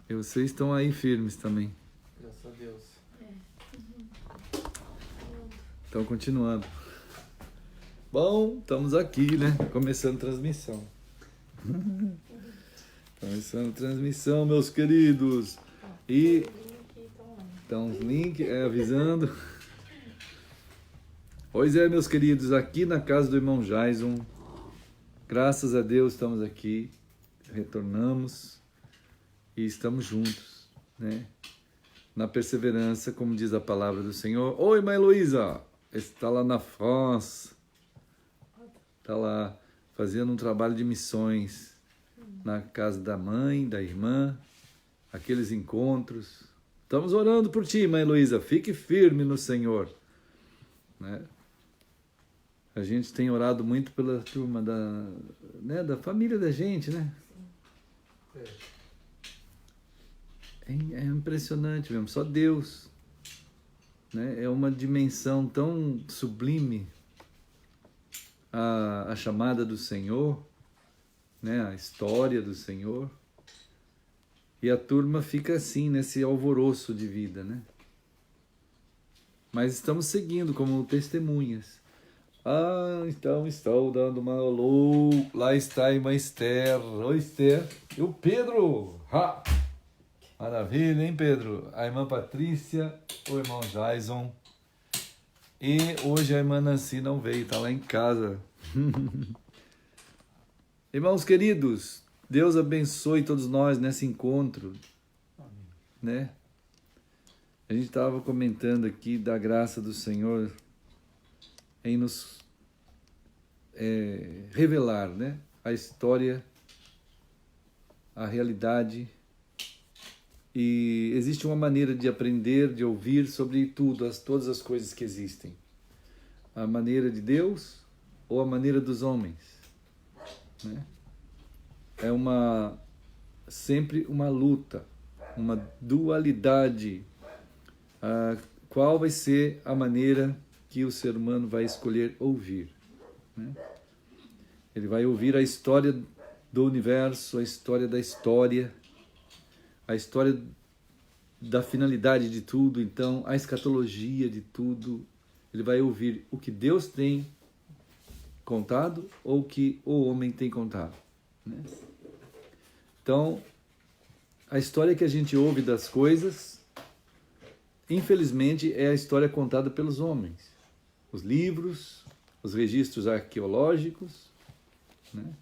E vocês estão aí firmes também. Graças a Deus. Estão continuando. Bom, estamos aqui, né? Começando transmissão. Começando transmissão, meus queridos. E então os links avisando. Pois é, meus queridos, aqui na casa do irmão Jason, graças a Deus estamos aqui, retornamos e estamos juntos, né? Na perseverança, como diz a palavra do Senhor. Oi, irmã Heloísa, está lá na France, está lá fazendo um trabalho de missões na casa da mãe, da irmã, aqueles encontros. Estamos orando por ti, irmã Heloísa, fique firme no Senhor, né? A gente tem orado muito pela turma da família da gente, né? É impressionante mesmo, só Deus, né? É uma dimensão tão sublime a chamada do Senhor, né? A história do Senhor. E a turma fica assim, nesse alvoroço de vida, né? Mas estamos seguindo como testemunhas. Então estou dando uma alô. Lá está a irmã Esther. Oi, Esther. E o Pedro. Ha! Maravilha, hein, Pedro? A irmã Patrícia, o irmão Jason. E hoje a irmã Nancy não veio, está lá em casa. Irmãos queridos, Deus abençoe todos nós nesse encontro. Amém. Né? A gente estava comentando aqui da graça do Senhor em nos revelar, né? A história, a realidade. E existe uma maneira de aprender, de ouvir sobre tudo, todas as coisas que existem. A maneira de Deus ou a maneira dos homens, né? É sempre uma luta, uma dualidade. Qual vai ser a maneira que o ser humano vai escolher ouvir, né? Ele vai ouvir a história do universo, a história da história, a história da finalidade de tudo, então a escatologia de tudo. Ele vai ouvir o que Deus tem contado ou o que o homem tem contado, né? Então, a história que a gente ouve das coisas, infelizmente, é a história contada pelos homens. Os livros, os registros arqueológicos, né?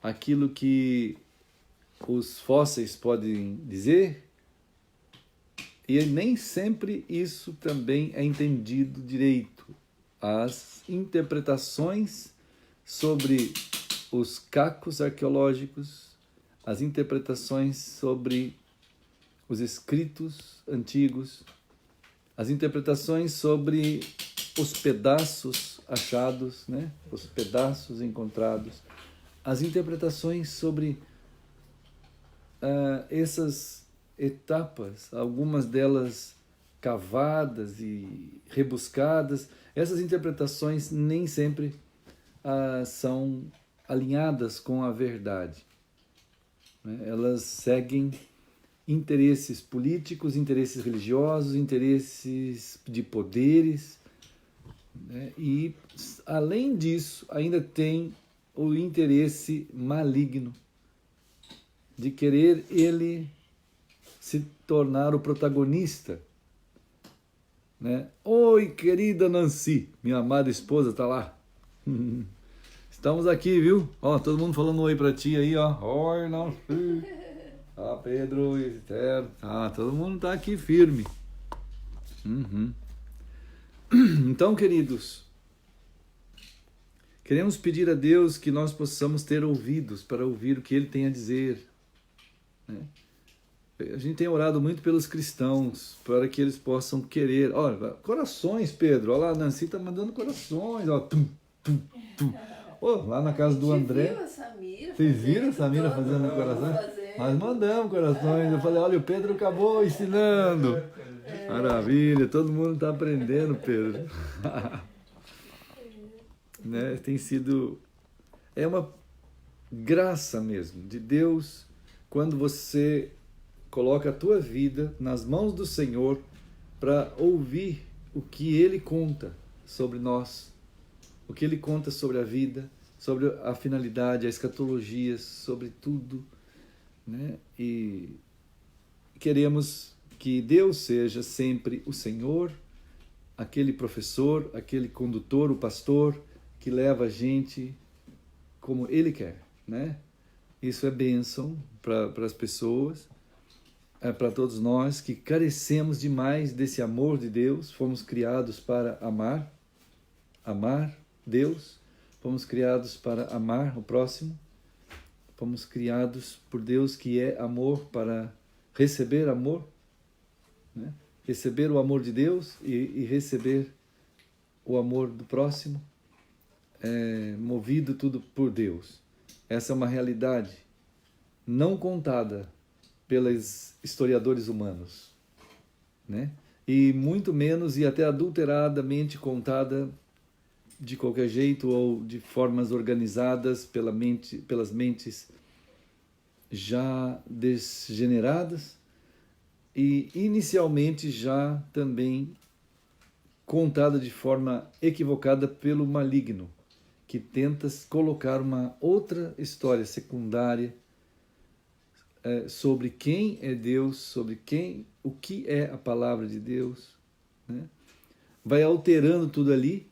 Aquilo que os fósseis podem dizer, e nem sempre isso também é entendido direito. As interpretações sobre os cacos arqueológicos, as interpretações sobre os escritos antigos, as interpretações sobre os pedaços achados, né? Os pedaços encontrados, as interpretações sobre essas etapas, algumas delas cavadas e rebuscadas. Essas interpretações nem sempre são alinhadas com a verdade, né? Elas seguem interesses políticos, interesses religiosos, interesses de poderes, né? E, além disso, ainda tem o interesse maligno de querer ele se tornar o protagonista, né? Oi, querida Nancy, minha amada esposa está lá. Estamos aqui, viu? Ó, todo mundo falando oi pra ti aí, ó. Oi, Nancy. Pedro, Esther. Todo mundo tá aqui firme. Então, queridos, queremos pedir a Deus que nós possamos ter ouvidos para ouvir o que Ele tem a dizer, né? A gente tem orado muito pelos cristãos, para que eles possam querer. Olha, corações, Pedro. Olha lá, a Nancy está mandando corações. Ó, tum, tum, tum. Oh, lá na casa do André. Vocês viram a Samira fazendo corações? Nós mandamos corações. Eu falei, olha, o Pedro acabou ensinando. Maravilha, todo mundo está aprendendo, Pedro. Né? Tem sido... É uma graça mesmo de Deus quando você coloca a tua vida nas mãos do Senhor para ouvir o que Ele conta sobre nós, o que Ele conta sobre a vida, sobre a finalidade, a escatologia, sobre tudo, né? E queremos que Deus seja sempre o Senhor, aquele professor, aquele condutor, o pastor, que leva a gente como Ele quer, né? Isso é bênção para as pessoas, para todos nós que carecemos demais desse amor de Deus. Fomos criados para amar Deus, fomos criados para amar o próximo, fomos criados por Deus que é amor para receber amor, né? Receber o amor de Deus e receber o amor do próximo, movido tudo por Deus. Essa é uma realidade não contada pelos historiadores humanos, né? E muito menos e até adulteradamente contada de qualquer jeito ou de formas organizadas pelas mentes já degeneradas e inicialmente já também contada de forma equivocada pelo maligno, que tenta colocar uma outra história secundária sobre quem é Deus, sobre o que é a palavra de Deus, né? Vai alterando tudo ali,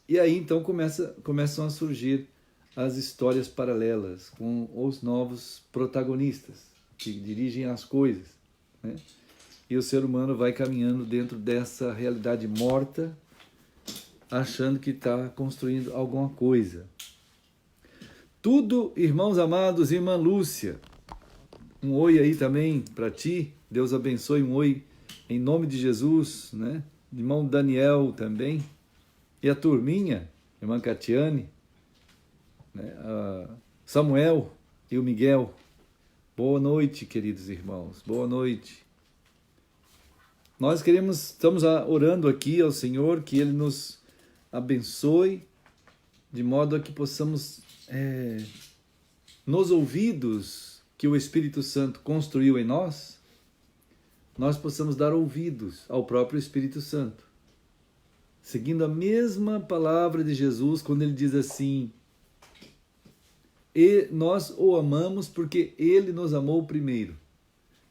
e aí então começam a surgir as histórias paralelas, com os novos protagonistas, que dirigem as coisas, né? E o ser humano vai caminhando dentro dessa realidade morta, achando que está construindo alguma coisa. Tudo, irmãos amados, irmã Lúcia, um oi aí também para ti, Deus abençoe, um oi em nome de Jesus, né? Irmão Daniel também, e a turminha, irmã Catiane, né? Samuel e o Miguel. Boa noite, queridos irmãos, boa noite. Nós estamos orando aqui ao Senhor que Ele nos abençoe, de modo a que possamos, nos ouvidos que o Espírito Santo construiu em nós possamos dar ouvidos ao próprio Espírito Santo, seguindo a mesma palavra de Jesus, quando Ele diz assim: e nós o amamos porque Ele nos amou primeiro.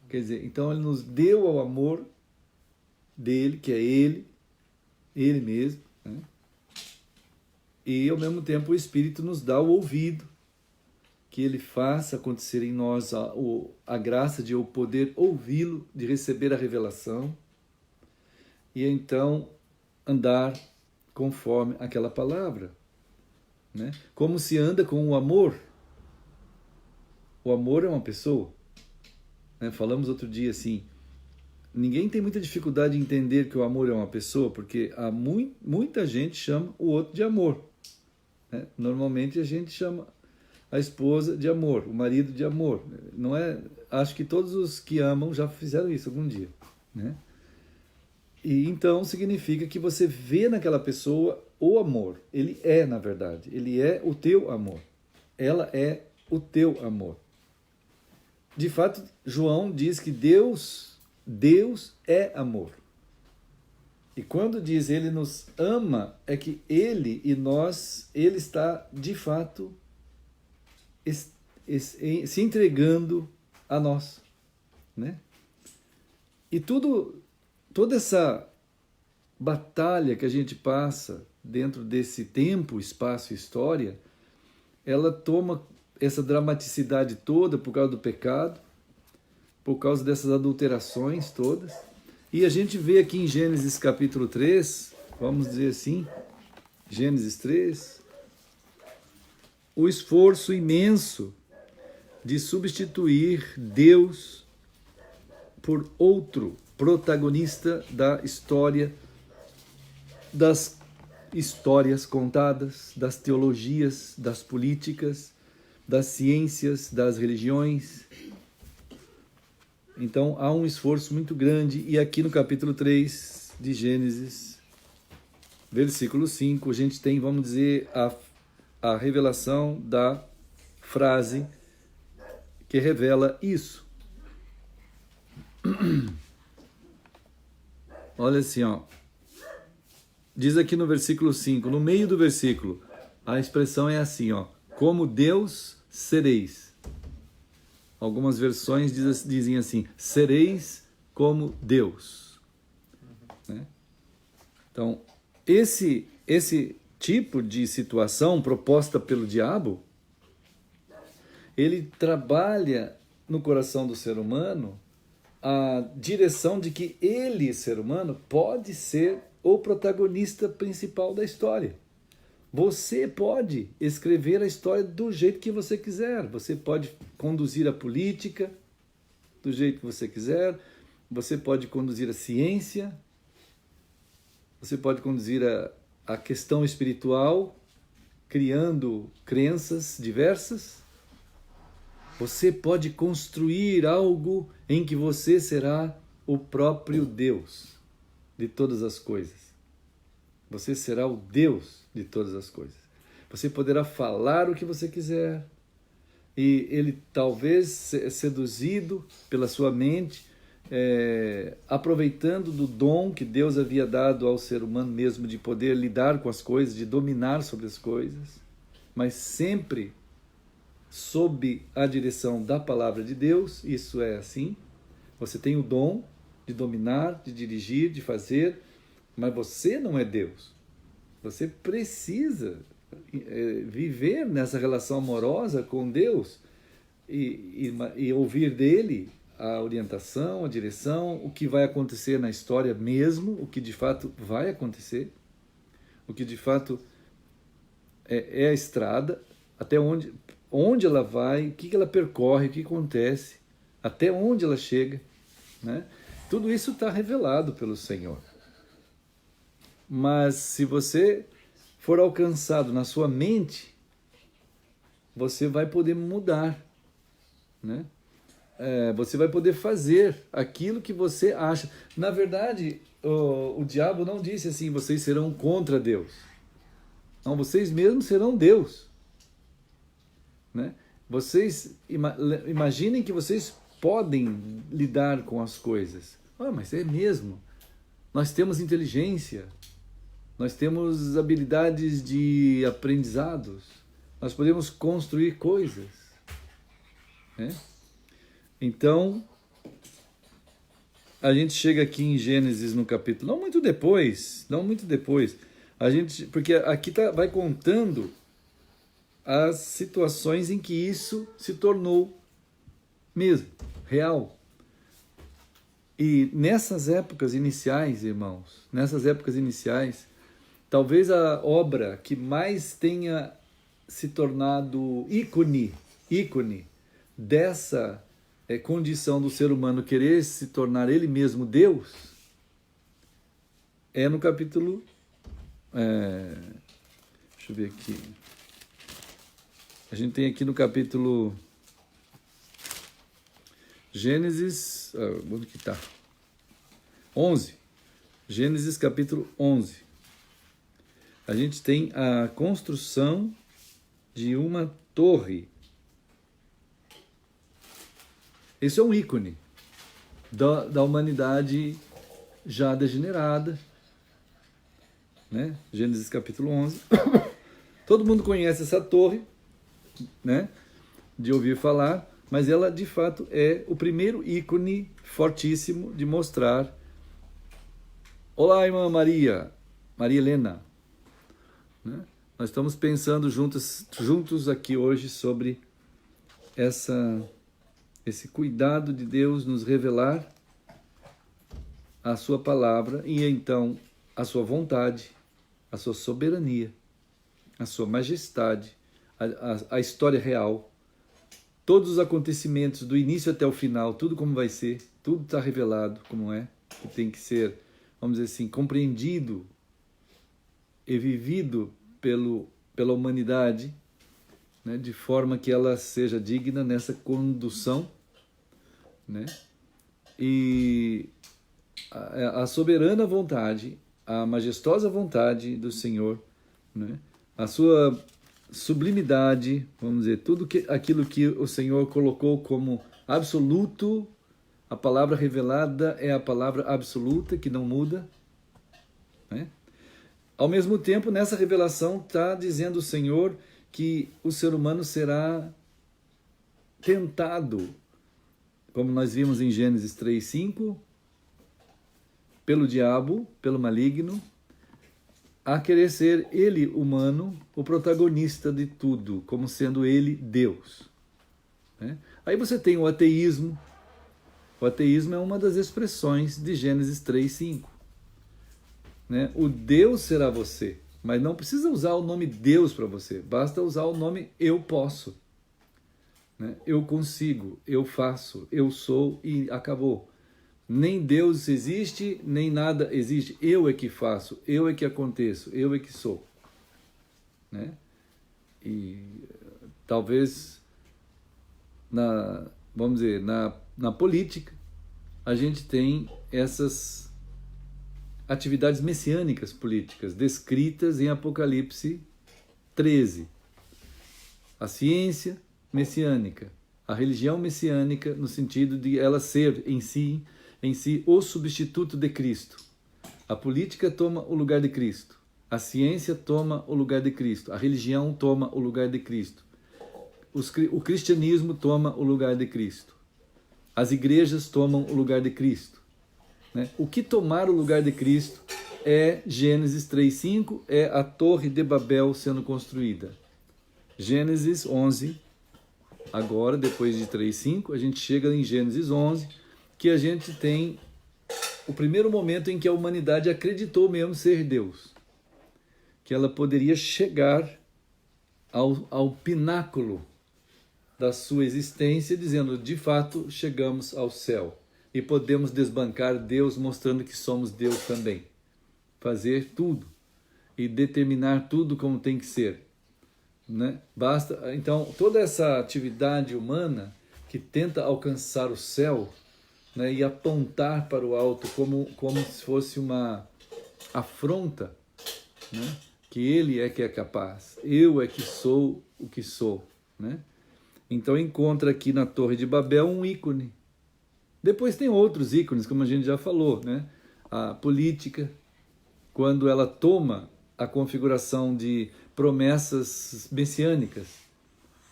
Quer dizer, então Ele nos deu ao amor dele, que é Ele mesmo, né? E ao mesmo tempo o Espírito nos dá o ouvido, que Ele faça acontecer em nós a graça de eu poder ouvi-lo, de receber a revelação, e então andar conforme aquela palavra, né? Como se anda com o amor. O amor é uma pessoa, né? Falamos outro dia assim, ninguém tem muita dificuldade em entender que o amor é uma pessoa, porque muita gente chama o outro de amor, né? Normalmente a gente chama a esposa de amor, o marido de amor. Não é? Acho que todos os que amam já fizeram isso algum dia, né? E então significa que você vê naquela pessoa o amor. Ele é, na verdade, ele é o teu amor. Ela é o teu amor. De fato, João diz que Deus é amor. E quando diz Ele nos ama, é que Ele e nós, Ele está de fato se entregando a nós, né? E toda essa batalha que a gente passa dentro desse tempo, espaço e história, ela toma essa dramaticidade toda por causa do pecado, por causa dessas adulterações todas. E a gente vê aqui em Gênesis capítulo 3, vamos dizer assim, Gênesis 3, o esforço imenso de substituir Deus por outro protagonista da história, das histórias contadas, das teologias, das políticas, das ciências, das religiões. Então há um esforço muito grande, e aqui no capítulo 3 de Gênesis, versículo 5, a gente tem, vamos dizer, a revelação da frase que revela isso. Olha assim, ó. Diz aqui no versículo 5, no meio do versículo, a expressão é assim, ó. Como Deus sereis. Algumas versões dizem assim, sereis como Deus. Né? Então, esse tipo de situação proposta pelo diabo, ele trabalha no coração do ser humano a direção de que ele, ser humano, pode ser o protagonista principal da história. Você pode escrever a história do jeito que você quiser. Você pode conduzir a política do jeito que você quiser. Você pode conduzir a ciência. Você pode conduzir a questão espiritual, criando crenças diversas. Você pode construir algo em que você será o próprio Deus de todas as coisas. Você será o Deus de todas as coisas. Você poderá falar o que você quiser. E ele talvez seduzido pela sua mente, aproveitando do dom que Deus havia dado ao ser humano mesmo de poder lidar com as coisas, de dominar sobre as coisas, mas sempre sob a direção da palavra de Deus. Isso é assim. Você tem o dom de dominar, de dirigir, de fazer, mas você não é Deus. Você precisa viver nessa relação amorosa com Deus e ouvir dele a orientação, a direção, o que vai acontecer na história mesmo, o que de fato vai acontecer, o que de fato é a estrada, até onde ela vai, o que ela percorre, o que acontece, até onde ela chega, né? Tudo isso está revelado pelo Senhor. Mas se você for alcançado na sua mente, você vai poder mudar, né? Você vai poder fazer aquilo que você acha. Na verdade, o diabo não disse assim, vocês serão contra Deus. Não, vocês mesmos serão Deus. Né? Vocês imaginem que vocês podem lidar com as coisas. Mas é mesmo. Nós temos inteligência. Nós temos habilidades de aprendizados. Nós podemos construir coisas. Né? Então, a gente chega aqui em Gênesis no capítulo, não muito depois, porque aqui vai contando as situações em que isso se tornou mesmo, real. E nessas épocas iniciais, irmãos, talvez a obra que mais tenha se tornado ícone dessa condição do ser humano querer se tornar ele mesmo Deus, é no capítulo... deixa eu ver aqui. A gente tem aqui no capítulo Gênesis... onde que está? 11. Gênesis capítulo 11. A gente tem a construção de uma torre. Isso é um ícone da humanidade já degenerada, né? Gênesis capítulo 11. Todo mundo conhece essa torre, né? De ouvir falar, mas ela de fato é o primeiro ícone fortíssimo de mostrar. Olá, irmã Maria Helena, né? Nós estamos pensando juntos aqui hoje sobre esse cuidado de Deus nos revelar a sua palavra e então a sua vontade, a sua soberania, a sua majestade, a história real, todos os acontecimentos do início até o final, tudo como vai ser, tudo está revelado como é, que tem que ser, vamos dizer assim, compreendido e vivido pela humanidade, né, de forma que ela seja digna nessa condução, né? E a soberana vontade, a majestosa vontade do Senhor, né? A sua sublimidade, vamos dizer, aquilo que o Senhor colocou como absoluto, A palavra revelada é a palavra absoluta, que não muda, né? Ao mesmo tempo, nessa revelação está dizendo o Senhor que o ser humano será tentado, como nós vimos em Gênesis 3:5, pelo diabo, pelo maligno, a querer ser ele, humano, o protagonista de tudo, como sendo ele Deus, né? Aí você tem o ateísmo. O ateísmo é uma das expressões de Gênesis 3:5. Né? O Deus será você, mas não precisa usar o nome Deus para você, basta usar o nome eu posso, né? Eu consigo, eu faço, eu sou e acabou. Nem Deus existe, nem nada existe, eu é que faço, eu é que aconteço, eu é que sou, né? E talvez vamos dizer, na política a gente tem essas atividades messiânicas políticas descritas em Apocalipse 13. A ciência messiânica, a religião messiânica, no sentido de ela ser em si o substituto de Cristo. A política toma o lugar de Cristo. A ciência toma o lugar de Cristo. A religião toma o lugar de Cristo. O cristianismo toma o lugar de Cristo. As igrejas tomam o lugar de Cristo. Né? O que tomar o lugar de Cristo é Gênesis 3:5, é a Torre de Babel sendo construída. Gênesis 11, agora, depois de 3:5, a gente chega em Gênesis 11, que a gente tem o primeiro momento em que a humanidade acreditou mesmo ser Deus. Que ela poderia chegar ao pináculo da sua existência, dizendo, de fato, chegamos ao céu. E podemos desbancar Deus, mostrando que somos Deus também. Fazer tudo e determinar tudo como tem que ser, né? Basta, então, toda essa atividade humana que tenta alcançar o céu, né, e apontar para o alto como se fosse uma afronta, né, que ele é que é capaz, eu é que sou o que sou, né? Então encontra aqui na Torre de Babel um ícone. Depois tem outros ícones, como a gente já falou, né? A política, quando ela toma a configuração de promessas messiânicas,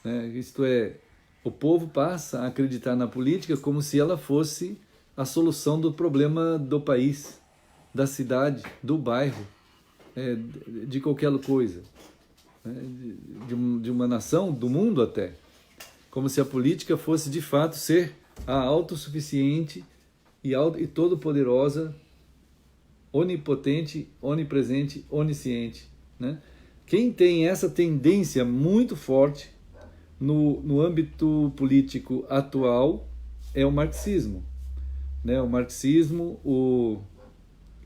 né? Isto é, o povo passa a acreditar na política como se ela fosse a solução do problema do país, da cidade, do bairro, de qualquer coisa, né? de uma nação, do mundo até. Como se a política fosse de fato ser a autossuficiente e todo-poderosa, onipotente, onipresente, onisciente, né? Quem tem essa tendência muito forte no âmbito político atual é o marxismo, né? O marxismo,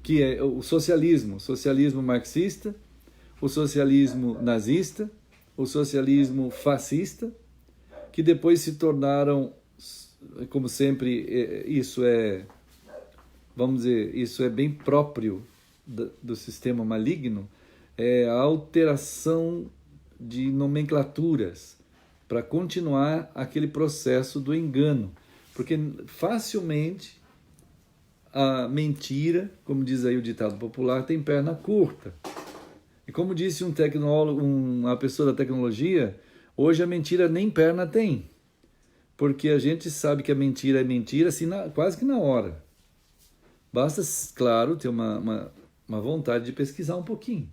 que é o socialismo marxista, o socialismo nazista, o socialismo fascista, que depois se tornaram, como sempre, isso é bem próprio do sistema maligno, é a alteração de nomenclaturas para continuar aquele processo do engano, porque facilmente a mentira, como diz aí o ditado popular, tem perna curta. E como disse um tecnólogo, uma pessoa da tecnologia, hoje a mentira nem perna tem. Porque a gente sabe que a mentira é mentira assim, quase que na hora. Basta, claro, ter uma vontade de pesquisar um pouquinho,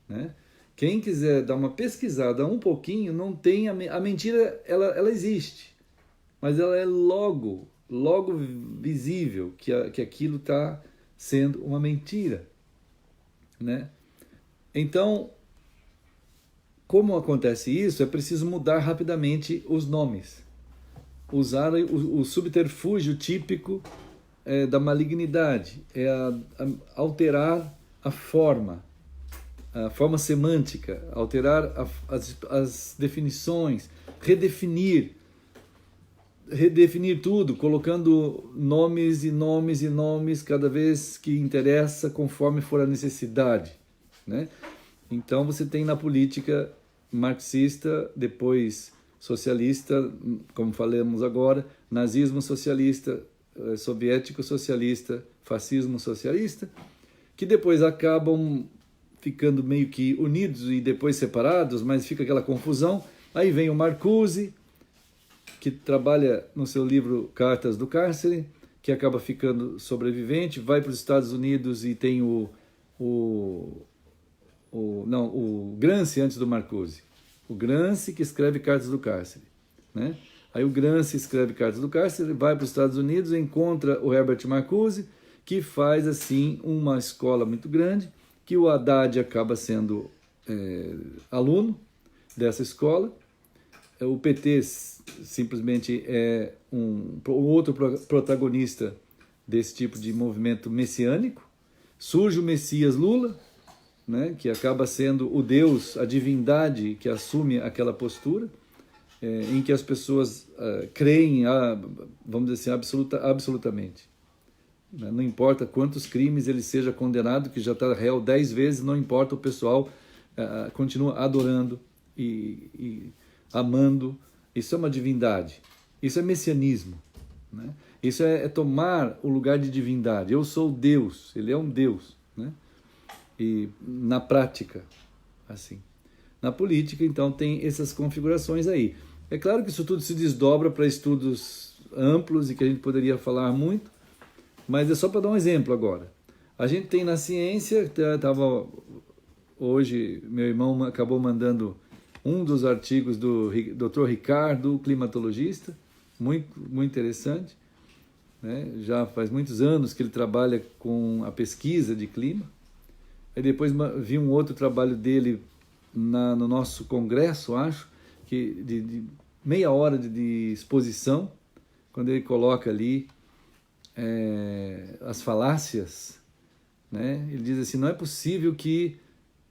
né? Quem quiser dar uma pesquisada um pouquinho, não tem a mentira, ela existe, mas ela é logo visível que aquilo está sendo uma mentira, né? Então, como acontece isso, é preciso mudar rapidamente os nomes. Usar o subterfúgio típico da malignidade, alterar a forma semântica, alterar as definições, redefinir tudo, colocando nomes e nomes e nomes cada vez que interessa, conforme for a necessidade, né? Então você tem na política marxista, depois socialista, como falamos agora, nazismo socialista, soviético socialista, fascismo socialista, que depois acabam ficando meio que unidos e depois separados, mas fica aquela confusão. Aí vem o Marcuse, que trabalha no seu livro Cartas do Cárcere, que acaba ficando sobrevivente, vai para os Estados Unidos e tem o Gramsci antes do Marcuse. O Gramsci que escreve Cartas do Cárcere, né? Aí o Gramsci escreve Cartas do Cárcere, vai para os Estados Unidos, encontra o Herbert Marcuse, que faz assim uma escola muito grande, que o Haddad acaba sendo aluno dessa escola. O PT simplesmente é um outro protagonista desse tipo de movimento messiânico. Surge o Messias Lula, né, que acaba sendo o Deus, a divindade que assume aquela postura, em que as pessoas creem, vamos dizer assim, absolutamente. Não importa quantos crimes ele seja condenado, que já está réu 10 vezes, não importa, o pessoal continua adorando e amando. Isso é uma divindade, isso é messianismo, né? Isso é tomar o lugar de divindade. Eu sou Deus, ele é um Deus, né? E na prática, assim. Na política, então, tem essas configurações aí. É claro que isso tudo se desdobra para estudos amplos e que a gente poderia falar muito, mas é só para dar um exemplo agora. A gente tem na ciência, hoje meu irmão acabou mandando um dos artigos do Dr. Ricardo, climatologista, muito interessante, né? Já faz muitos anos que ele trabalha com a pesquisa de clima. Aí depois vi um outro trabalho dele no nosso congresso, acho, que de meia hora de exposição, quando ele coloca ali as falácias, né? Ele diz assim, não é possível que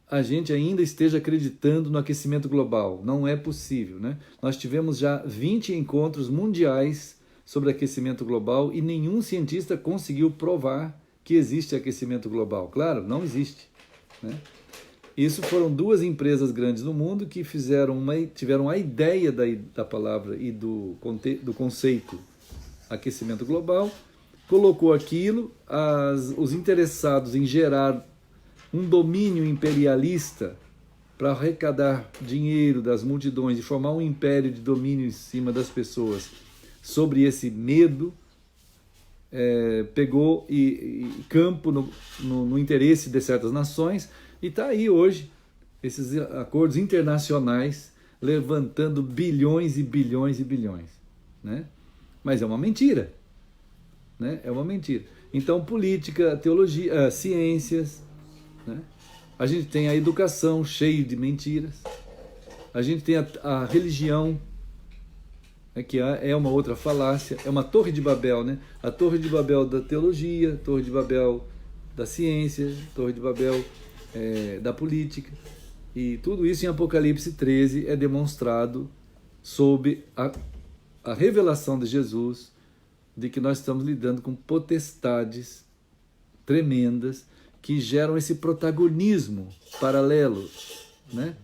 a gente ainda esteja acreditando no aquecimento global. Não é possível, né? Nós tivemos já 20 encontros mundiais sobre aquecimento global e nenhum cientista conseguiu provar que existe aquecimento global. Claro, não existe, né? Isso foram duas empresas grandes no mundo que tiveram a ideia da palavra e do conceito aquecimento global, colocou aquilo, os interessados em gerar um domínio imperialista para arrecadar dinheiro das multidões e formar um império de domínio em cima das pessoas sobre esse medo, pegou e campo no interesse de certas nações, e está aí hoje esses acordos internacionais levantando bilhões e bilhões e bilhões, né? Mas é uma mentira, né? É uma mentira. Então, política, teologia, ciências, né? A gente tem a educação cheia de mentiras, a gente tem a religião, que é uma outra falácia, é uma torre de Babel, né? A torre de Babel da teologia, torre de Babel da ciência, torre de Babel da política, e tudo isso em Apocalipse 13 é demonstrado sob a revelação de Jesus, de que nós estamos lidando com potestades tremendas que geram esse protagonismo paralelo, né?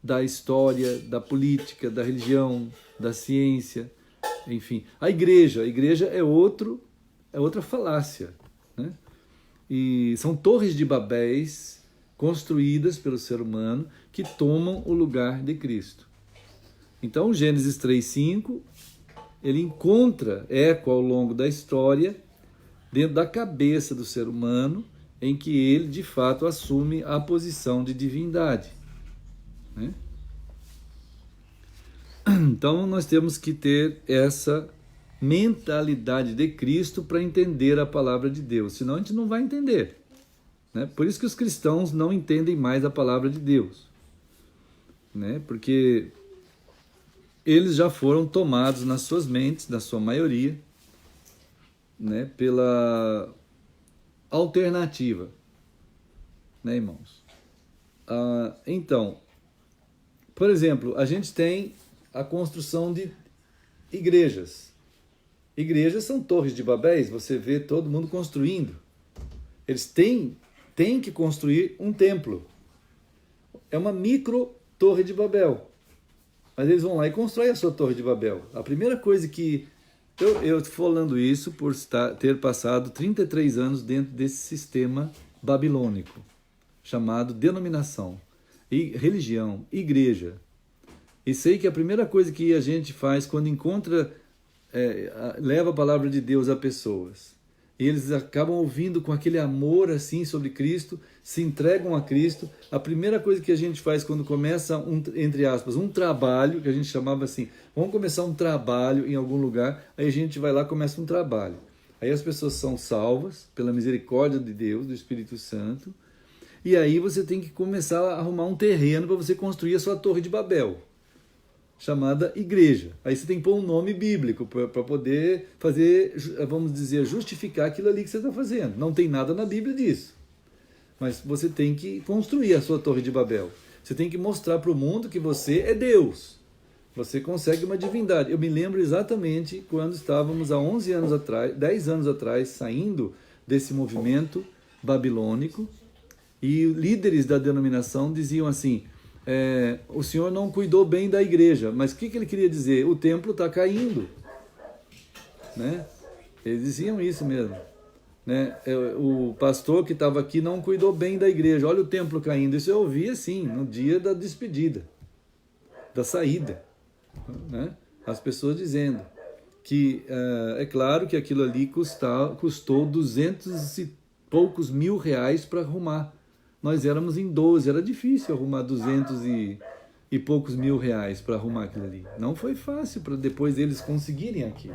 Da história, da política, da religião, da ciência, enfim. A igreja é outra falácia, né? E são torres de Babéis construídas pelo ser humano que tomam o lugar de Cristo. Então, Gênesis 3:5, ele encontra eco ao longo da história dentro da cabeça do ser humano, em que ele, de fato, assume a posição de divindade, né? Então, nós temos que ter essa mentalidade de Cristo para entender a palavra de Deus, senão a gente não vai entender, né? Por isso que os cristãos não entendem mais a palavra de Deus, né? Porque eles já foram tomados nas suas mentes, na sua maioria, né, pela alternativa, né, irmãos? Então, por exemplo, a gente tem a construção de igrejas. Igrejas são torres de Babéis, você vê todo mundo construindo. Eles têm que construir um templo. É uma micro torre de Babel. Mas eles vão lá e constroem a sua torre de Babel. A primeira coisa que Eu estou falando isso por ter passado 33 anos dentro desse sistema babilônico, chamado denominação, e religião, igreja. E sei que a primeira coisa que a gente faz quando encontra, leva a palavra de Deus a pessoas, e eles acabam ouvindo com aquele amor assim sobre Cristo, se entregam a Cristo. A primeira coisa que a gente faz quando começa, entre aspas, um trabalho, que a gente chamava assim, vamos começar um trabalho em algum lugar, aí a gente vai lá e começa um trabalho. Aí as pessoas são salvas pela misericórdia de Deus, do Espírito Santo, e aí você tem que começar a arrumar um terreno para você construir a sua Torre de Babel, chamada igreja. Aí você tem que pôr um nome bíblico para poder fazer, vamos dizer, justificar aquilo ali que você está fazendo. Não tem nada na Bíblia disso. Mas você tem que construir a sua Torre de Babel. Você tem que mostrar para o mundo que você é Deus. Você consegue uma divindade. Eu me lembro exatamente quando estávamos há 11 anos atrás, 10 anos atrás, saindo desse movimento babilônico, e líderes da denominação diziam assim, o senhor não cuidou bem da igreja. Mas o que ele queria dizer? O templo está caindo. Né? Eles diziam isso mesmo. Né? O pastor que estava aqui não cuidou bem da igreja. Olha o templo caindo. Isso eu ouvi assim, no dia da despedida, da saída. Né? As pessoas dizendo que é claro que aquilo ali custou 200 e poucos mil reais para arrumar. Nós éramos em 12, era difícil arrumar 200 e poucos mil reais para arrumar aquilo ali. Não foi fácil para depois eles conseguirem aquilo.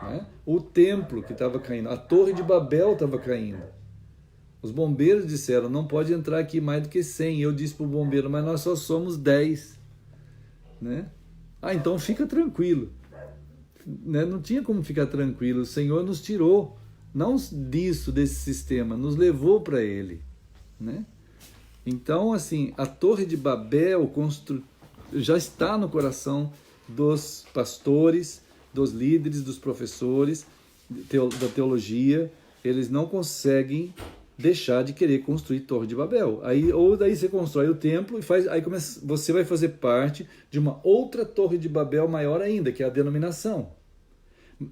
Né? O templo que estava caindo, a Torre de Babel estava caindo. Os bombeiros disseram, não pode entrar aqui mais do que 100. Eu disse para o bombeiro, mas nós só somos 10. Né? Então fica tranquilo. Né? Não tinha como ficar tranquilo. O Senhor nos tirou, não desse sistema, nos levou para Ele. Né? Então, assim, a Torre de Babel já está no coração dos pastores, dos líderes, dos professores da teologia. Eles não conseguem deixar de querer construir Torre de Babel. Ou daí você constrói o templo e aí você vai fazer parte de uma outra Torre de Babel maior ainda, que é a denominação.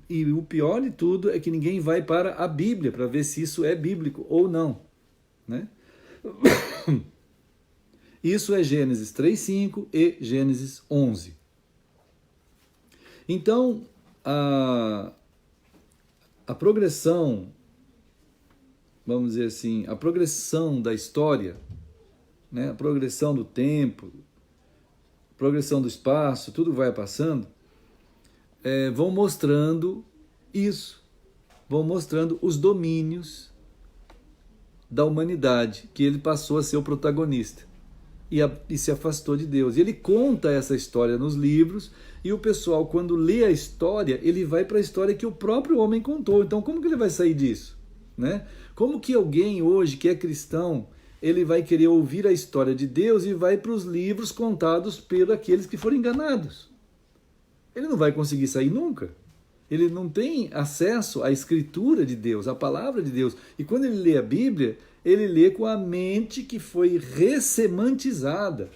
E o pior de tudo é que ninguém vai para a Bíblia para ver se isso é bíblico ou não. Né? Isso é Gênesis 3:5 e Gênesis 11. Então, a progressão, vamos dizer assim, a progressão da história, né, a progressão do tempo, a progressão do espaço, tudo vai passando, vão mostrando isso, vão mostrando os domínios da humanidade, que ele passou a ser o protagonista e se afastou de Deus. E ele conta essa história nos livros, e o pessoal, quando lê a história, ele vai para a história que o próprio homem contou. Então, como que ele vai sair disso? Né? Como que alguém hoje que é cristão, ele vai querer ouvir a história de Deus e vai para os livros contados por aqueles que foram enganados? Ele não vai conseguir sair nunca. Ele não tem acesso à escritura de Deus, à palavra de Deus. E quando ele lê a Bíblia, ele lê com a mente que foi ressemantizada.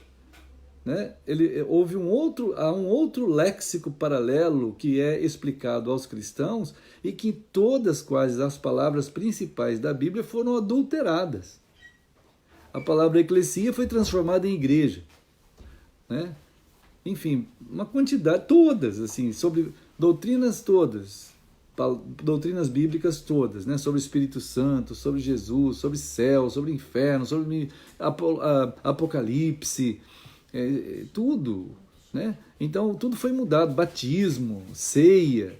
Né? Houve um outro léxico paralelo que é explicado aos cristãos e que todas quase as palavras principais da Bíblia foram adulteradas. A palavra eclesia foi transformada em igreja. Né? Enfim, uma quantidade, todas, assim, sobre doutrinas todas, doutrinas bíblicas todas, né? Sobre o Espírito Santo, sobre Jesus, sobre céu, sobre inferno, sobre Apocalipse, tudo. Né? Então, tudo foi mudado, batismo, ceia.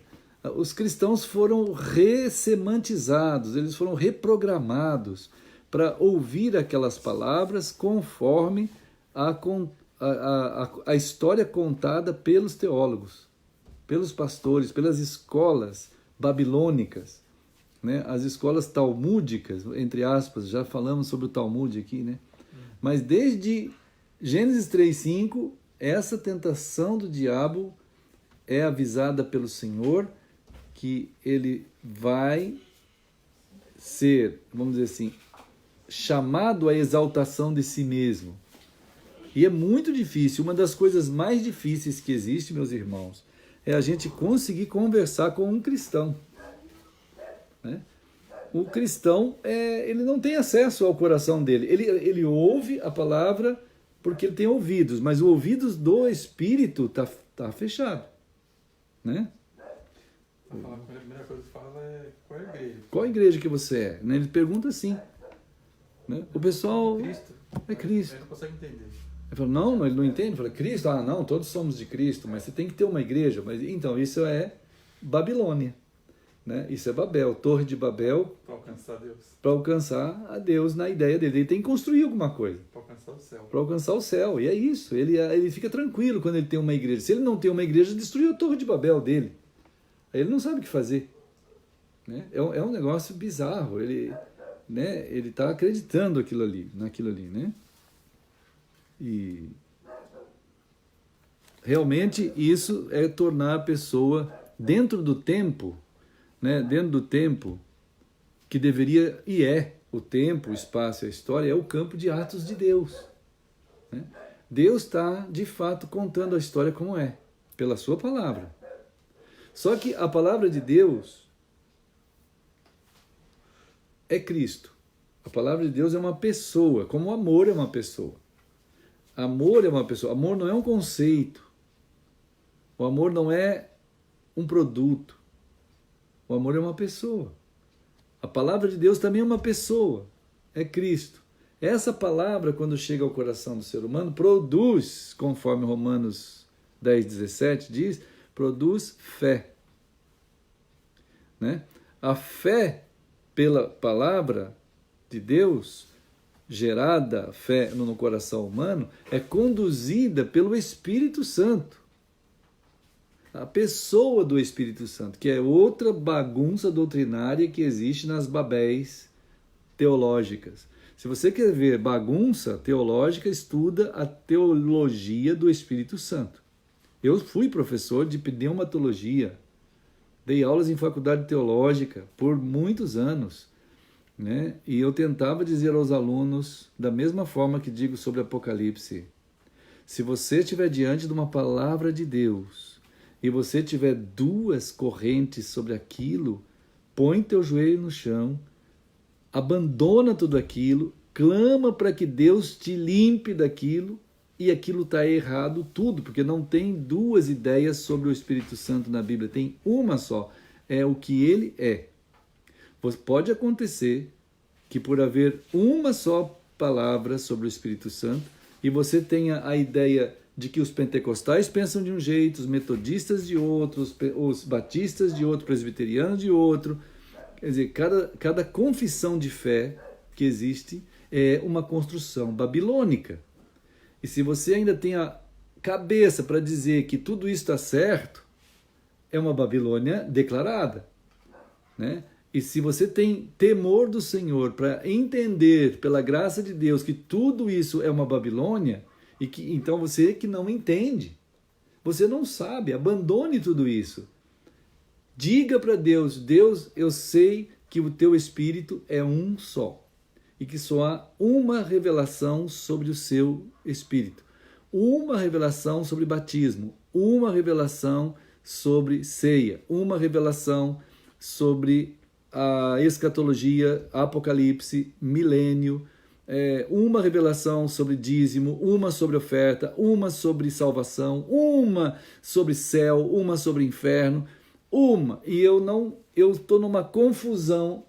Os cristãos foram ressemantizados, eles foram reprogramados para ouvir aquelas palavras conforme a história contada pelos teólogos, pelos pastores, pelas escolas babilônicas, né? As escolas talmúdicas, entre aspas, já falamos sobre o Talmud aqui, né? Mas desde Gênesis 3:5, essa tentação do diabo é avisada pelo Senhor que ele vai ser, vamos dizer assim, chamado à exaltação de si mesmo. E é muito difícil, uma das coisas mais difíceis que existe, meus irmãos, é a gente conseguir conversar com um cristão, né? O cristão, ele não tem acesso ao coração dele. Ele ouve a palavra porque ele tem ouvidos, mas os ouvidos do Espírito tá fechado, né? A primeira coisa que fala é qual é a igreja? Qual igreja que você é? Né? Ele pergunta assim, né? O pessoal... Cristo. É Cristo. Ele não consegue entender. Ele fala, não, ele não entende. Ele fala, Cristo? Ah, não, todos somos de Cristo, mas você tem que ter uma igreja. Mas então, isso é Babilônia, né? Isso é Babel, Torre de Babel. Para alcançar Deus. Para alcançar a Deus na ideia dele. Ele tem que construir alguma coisa. Para alcançar o céu. Para alcançar o céu. E é isso. Ele fica tranquilo quando ele tem uma igreja. Se ele não tem uma igreja, destruiu a Torre de Babel dele. Aí ele não sabe o que fazer, né? É um negócio bizarro. Ele está acreditando naquilo ali, né? E realmente isso é tornar a pessoa dentro do tempo, né? Dentro do tempo que deveria, e é o tempo, o espaço e a história, é o campo de atos de Deus, né? Deus está de fato contando a história como é, pela sua palavra. Só que a palavra de Deus é Cristo. A palavra de Deus é uma pessoa, como o amor é uma pessoa. Amor é uma pessoa. Amor não é um conceito. O amor não é um produto. O amor é uma pessoa. A palavra de Deus também é uma pessoa. É Cristo. Essa palavra, quando chega ao coração do ser humano, produz, conforme Romanos 10:17 diz, produz fé, né? A fé pela palavra de Deus, gerada, fé no coração humano, é conduzida pelo Espírito Santo. A pessoa do Espírito Santo, que é outra bagunça doutrinária que existe nas babéis teológicas. Se você quer ver bagunça teológica, estuda a teologia do Espírito Santo. Eu fui professor de pneumatologia, dei aulas em faculdade teológica por muitos anos, né? E eu tentava dizer aos alunos, da mesma forma que digo sobre Apocalipse, se você estiver diante de uma palavra de Deus e você tiver duas correntes sobre aquilo, põe teu joelho no chão, abandona tudo aquilo, clama para que Deus te limpe daquilo, e aquilo está errado tudo, porque não tem duas ideias sobre o Espírito Santo na Bíblia, tem uma só, é o que ele é. Pode acontecer que por haver uma só palavra sobre o Espírito Santo, e você tenha a ideia de que os pentecostais pensam de um jeito, os metodistas de outro, os batistas de outro, presbiterianos de outro. Quer dizer, cada confissão de fé que existe é uma construção babilônica. E se você ainda tem a cabeça para dizer que tudo isso está certo, é uma Babilônia declarada, né? E se você tem temor do Senhor para entender, pela graça de Deus, que tudo isso é uma Babilônia, e que então você que não entende, você não sabe, abandone tudo isso. Diga para Deus, Deus, eu sei que o teu Espírito é um só, e que só há uma revelação sobre o seu Espírito, uma revelação sobre batismo, uma revelação sobre ceia, uma revelação sobre a escatologia, Apocalipse, milênio, uma revelação sobre dízimo, uma sobre oferta, uma sobre salvação, uma sobre céu, uma sobre inferno, e eu estou numa confusão,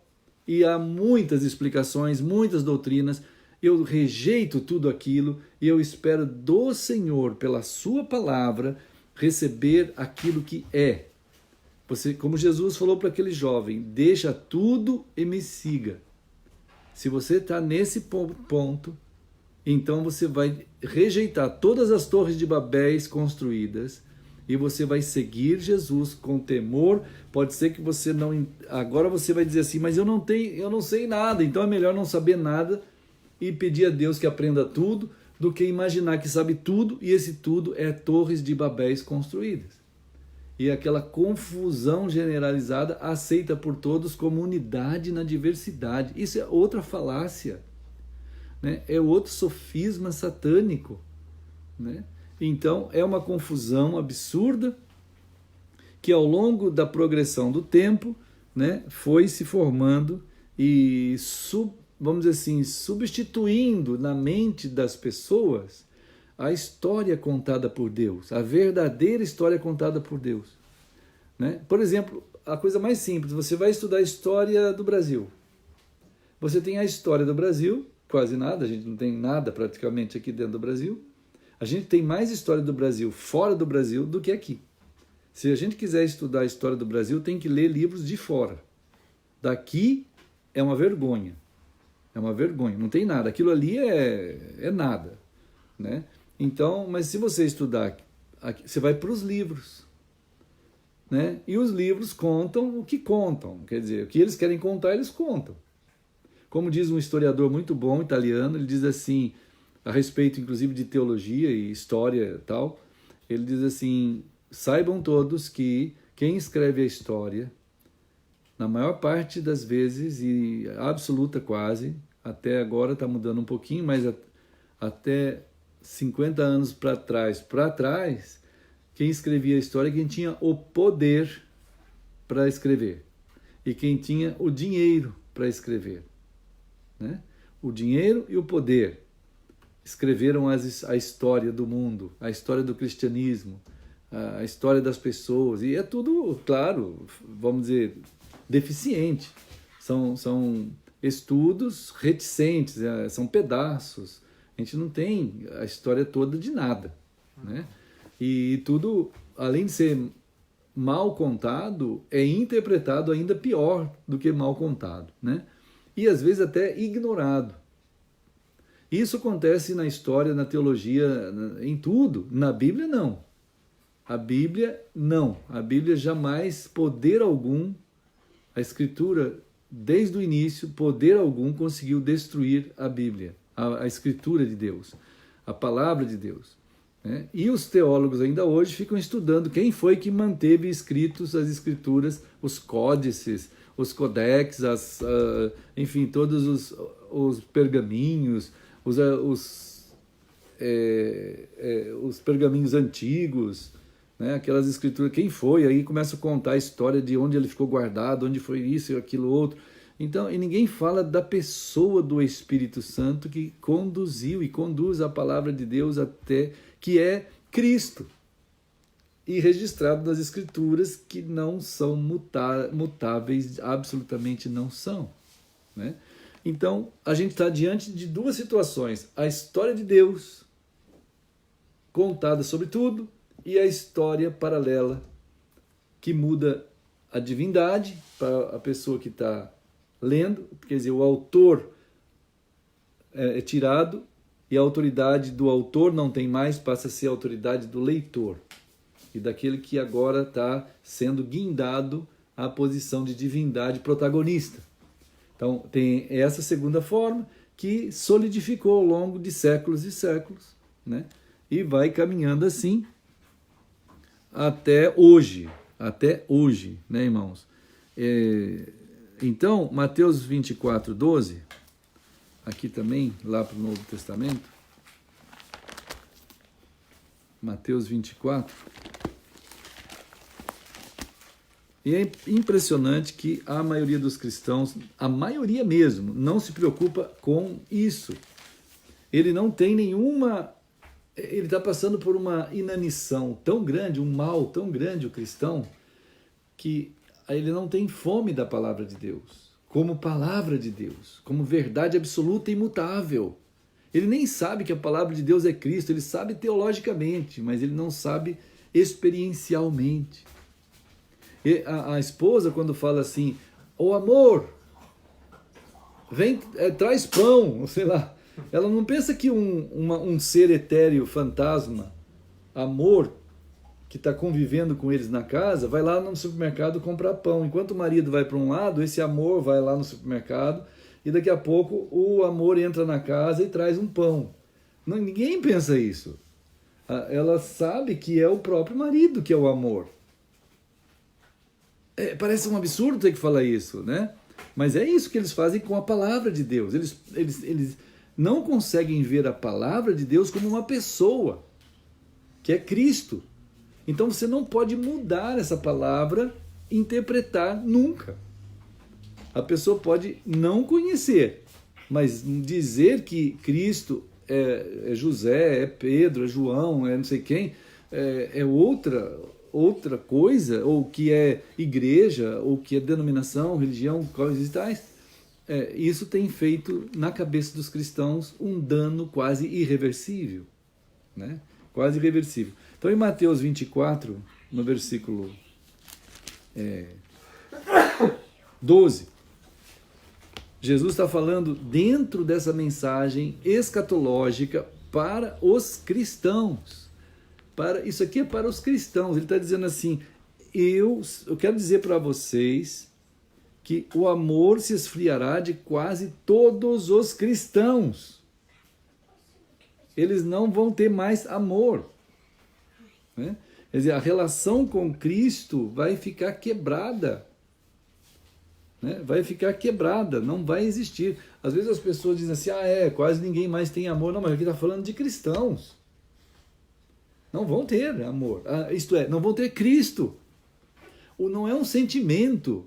e há muitas explicações, muitas doutrinas, eu rejeito tudo aquilo, e eu espero do Senhor, pela sua palavra, receber aquilo que é. Você, como Jesus falou para aquele jovem, deixa tudo e me siga. Se você está nesse ponto, então você vai rejeitar todas as torres de Babéis construídas e você vai seguir Jesus com temor. Pode ser que você não... Agora você vai dizer assim, mas eu não sei nada, então é melhor não saber nada e pedir a Deus que aprenda tudo do que imaginar que sabe tudo e esse tudo é torres de Babéis construídas. E aquela confusão generalizada aceita por todos como unidade na diversidade. Isso é outra falácia, né? É outro sofisma satânico, né? Então é uma confusão absurda que ao longo da progressão do tempo, né, foi se formando e, vamos dizer assim, substituindo na mente das pessoas a história contada por Deus, a verdadeira história contada por Deus, né? Por exemplo, a coisa mais simples, você vai estudar a história do Brasil. Você tem a história do Brasil, quase nada, a gente não tem nada praticamente aqui dentro do Brasil. A gente tem mais história do Brasil fora do Brasil do que aqui. Se a gente quiser estudar a história do Brasil, tem que ler livros de fora. Daqui é uma vergonha. É uma vergonha, não tem nada. Aquilo ali é nada, né? Então, mas se você estudar, você vai para os livros, né? E os livros contam o que contam. Quer dizer, o que eles querem contar, eles contam. Como diz um historiador muito bom, italiano, ele diz assim, a respeito inclusive de teologia e história e tal, ele diz assim, saibam todos que quem escreve a história, na maior parte das vezes, e absoluta quase, até agora está mudando um pouquinho, mas até 50 anos para trás, quem escrevia a história é quem tinha o poder para escrever e quem tinha o dinheiro para escrever, né? O dinheiro e o poder escreveram a história do mundo, a história do cristianismo, a história das pessoas, e é tudo, claro, vamos dizer, deficiente. São estudos reticentes, são pedaços. A gente não tem a história toda de nada, né? E tudo, além de ser mal contado, é interpretado ainda pior do que mal contado, né? E às vezes até ignorado. Isso acontece na história, na teologia, em tudo. Na Bíblia, não. A Bíblia, não. A Bíblia jamais, poder algum, a Escritura, desde o início, poder algum conseguiu destruir a Bíblia, a Escritura de Deus, a Palavra de Deus, né? E os teólogos ainda hoje ficam estudando quem foi que manteve escritos as Escrituras, os códices, os codex, enfim, todos os pergaminhos, os pergaminhos antigos, né? Aquelas escrituras, quem foi? Aí começa a contar a história de onde ele ficou guardado, onde foi isso e aquilo outro. Então, e ninguém fala da pessoa do Espírito Santo que conduziu e conduz a palavra de Deus até, que é Cristo, e registrado nas Escrituras, que não são mutáveis, absolutamente não são, né? Então, a gente está diante de duas situações: a história de Deus, contada sobre tudo, e a história paralela, que muda a divindade para a pessoa que está lendo, quer dizer, o autor é tirado, e a autoridade do autor não tem mais, passa a ser a autoridade do leitor, e daquele que agora está sendo guindado à posição de divindade protagonista. Então, tem essa segunda forma que solidificou ao longo de séculos e séculos, né? E vai caminhando assim até hoje, né, irmãos? Então, Mateus 24, 12, aqui também, lá para o Novo Testamento, Mateus 24, e é impressionante que a maioria dos cristãos, a maioria mesmo, não se preocupa com isso. Ele não tem nenhuma... Ele está passando por uma inanição tão grande, um mal tão grande, o cristão, que ele não tem fome da palavra de Deus, como palavra de Deus, como verdade absoluta e imutável. Ele nem sabe que a palavra de Deus é Cristo, ele sabe teologicamente, mas ele não sabe experiencialmente. E a esposa, quando fala assim, ô amor, vem, traz pão, sei lá, ela não pensa que um ser etéreo, fantasma, amor, que está convivendo com eles na casa, vai lá no supermercado comprar pão. Enquanto o marido vai para um lado, esse amor vai lá no supermercado e daqui a pouco o amor entra na casa e traz um pão. Não, ninguém pensa isso. Ela sabe que é o próprio marido que é o amor. Parece um absurdo ter que falar isso, né? Mas é isso que eles fazem com a palavra de Deus. Eles não conseguem ver a palavra de Deus como uma pessoa, que é Cristo. Então você não pode mudar essa palavra, interpretar nunca. A pessoa pode não conhecer, mas dizer que Cristo é José, é Pedro, é João, é não sei quem, é outra coisa, ou que é igreja, ou que é denominação, religião, coisas e tais, isso tem feito na cabeça dos cristãos um dano quase irreversível, né? Quase irreversível. Então, em Mateus 24, no versículo 12, Jesus está falando dentro dessa mensagem escatológica para os cristãos. Isso aqui é para os cristãos. Ele está dizendo assim, eu quero dizer para vocês que o amor se esfriará de quase todos os cristãos. Eles não vão ter mais amor, né? Quer dizer, a relação com Cristo vai ficar quebrada, né? Vai ficar quebrada, não vai existir. Às vezes as pessoas dizem assim, quase ninguém mais tem amor. Não, mas aqui está falando de cristãos. Não vão ter amor, isto é, não vão ter Cristo. Não é um sentimento.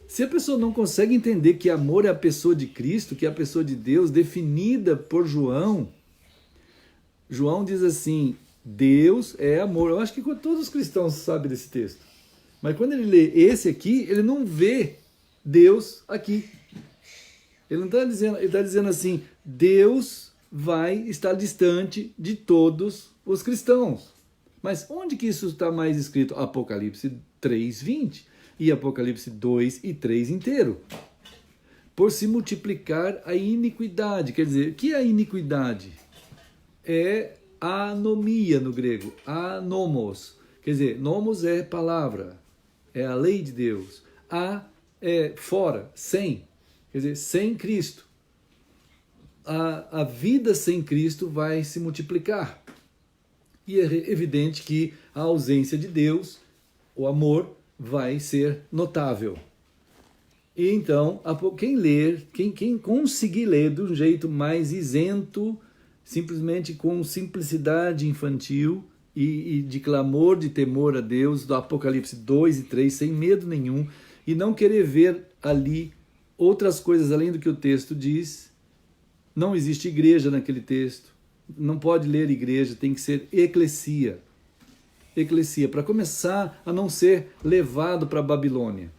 Se a pessoa não consegue entender que amor é a pessoa de Cristo, que é a pessoa de Deus, definida por João, João diz assim, Deus é amor. Eu acho que todos os cristãos sabem desse texto. Mas quando ele lê esse aqui, ele não vê Deus aqui. Ele não está dizendo, ele está dizendo assim, Deus vai estar distante de todos os cristãos. Mas onde que isso está mais escrito? Apocalipse 3:20 e Apocalipse 2 e 3 inteiro. Por se multiplicar a iniquidade. Quer dizer, o que é a iniquidade? É anomia no grego, anomos. Quer dizer, nomos é palavra, é a lei de Deus. É fora, sem. Quer dizer, sem Cristo. A vida sem Cristo vai se multiplicar. E é evidente que a ausência de Deus, o amor, vai ser notável. E então, quem conseguir ler de um jeito mais isento, simplesmente com simplicidade infantil e de clamor, de temor a Deus, do Apocalipse 2 e 3, sem medo nenhum, e não querer ver ali outras coisas além do que o texto diz. Não existe igreja naquele texto. Não pode ler igreja, tem que ser eclesia. Eclesia, para começar a não ser levado para a Babilônia.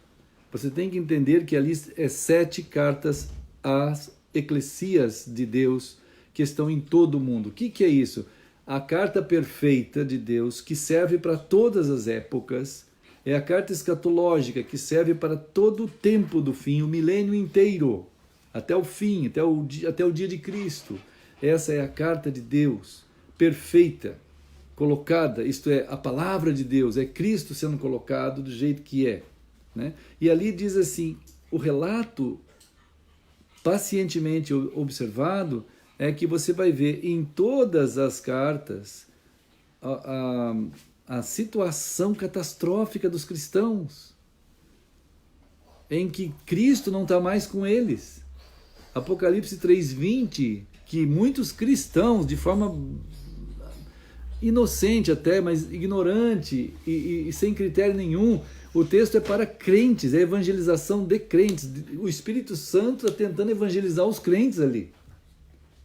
Você tem que entender que ali 7 cartas às eclesias de Deus que estão em todo o mundo. O que é isso? A carta perfeita de Deus que serve para todas as épocas. É a carta escatológica que serve para todo o tempo do fim, o milênio inteiro. Até o fim, até o dia de Cristo. Essa é a carta de Deus, perfeita, colocada, isto é, a palavra de Deus, é Cristo sendo colocado do jeito que é, né? E ali diz assim, o relato pacientemente observado é que você vai ver em todas as cartas a situação catastrófica dos cristãos, em que Cristo não está mais com eles. Apocalipse 3:20, que muitos cristãos, de forma inocente até, mas ignorante e sem critério nenhum, o texto é para crentes, é evangelização de crentes. O Espírito Santo está tentando evangelizar os crentes ali,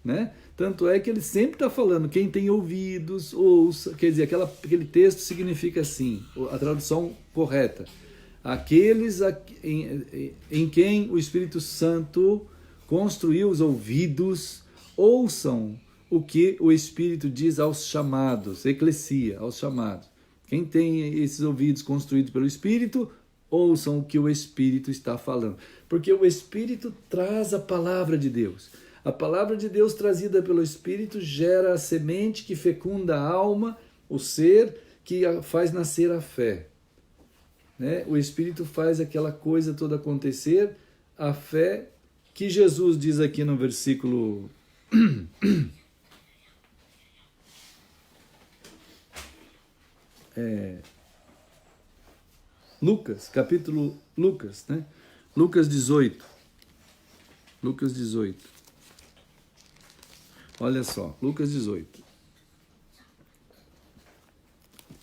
né? Tanto é que ele sempre está falando, quem tem ouvidos, ouça. Quer dizer, aquele texto significa assim, a tradução correta, aqueles em quem o Espírito Santo construiu os ouvidos, ouçam o que o Espírito diz aos chamados, eclesia, aos chamados. Quem tem esses ouvidos construídos pelo Espírito, ouçam o que o Espírito está falando. Porque o Espírito traz a palavra de Deus. A palavra de Deus trazida pelo Espírito gera a semente que fecunda a alma, o ser que faz nascer a fé, né? O Espírito faz aquela coisa toda acontecer, a fé que Jesus diz aqui no versículo Lucas, né? Lucas 18. Olha só, Lucas 18.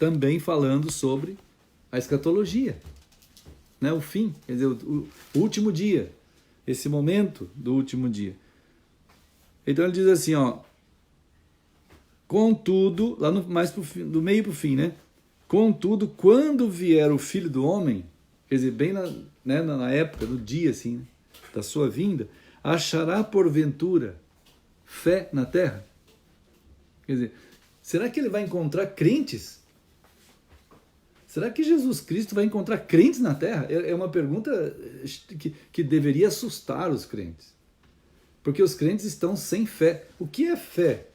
também falando sobre a escatologia, né? O fim, quer dizer, o último dia, esse momento do último dia. Então ele diz assim, ó, contudo, lá no, mais pro fim, do meio para o fim, né? Contudo, quando vier o Filho do Homem, quer dizer, bem na época, no dia assim, né, da sua vinda, achará porventura fé na terra? Quer dizer, será que ele vai encontrar crentes? Será que Jesus Cristo vai encontrar crentes na terra? É uma pergunta que deveria assustar os crentes. Porque os crentes estão sem fé. O que é fé?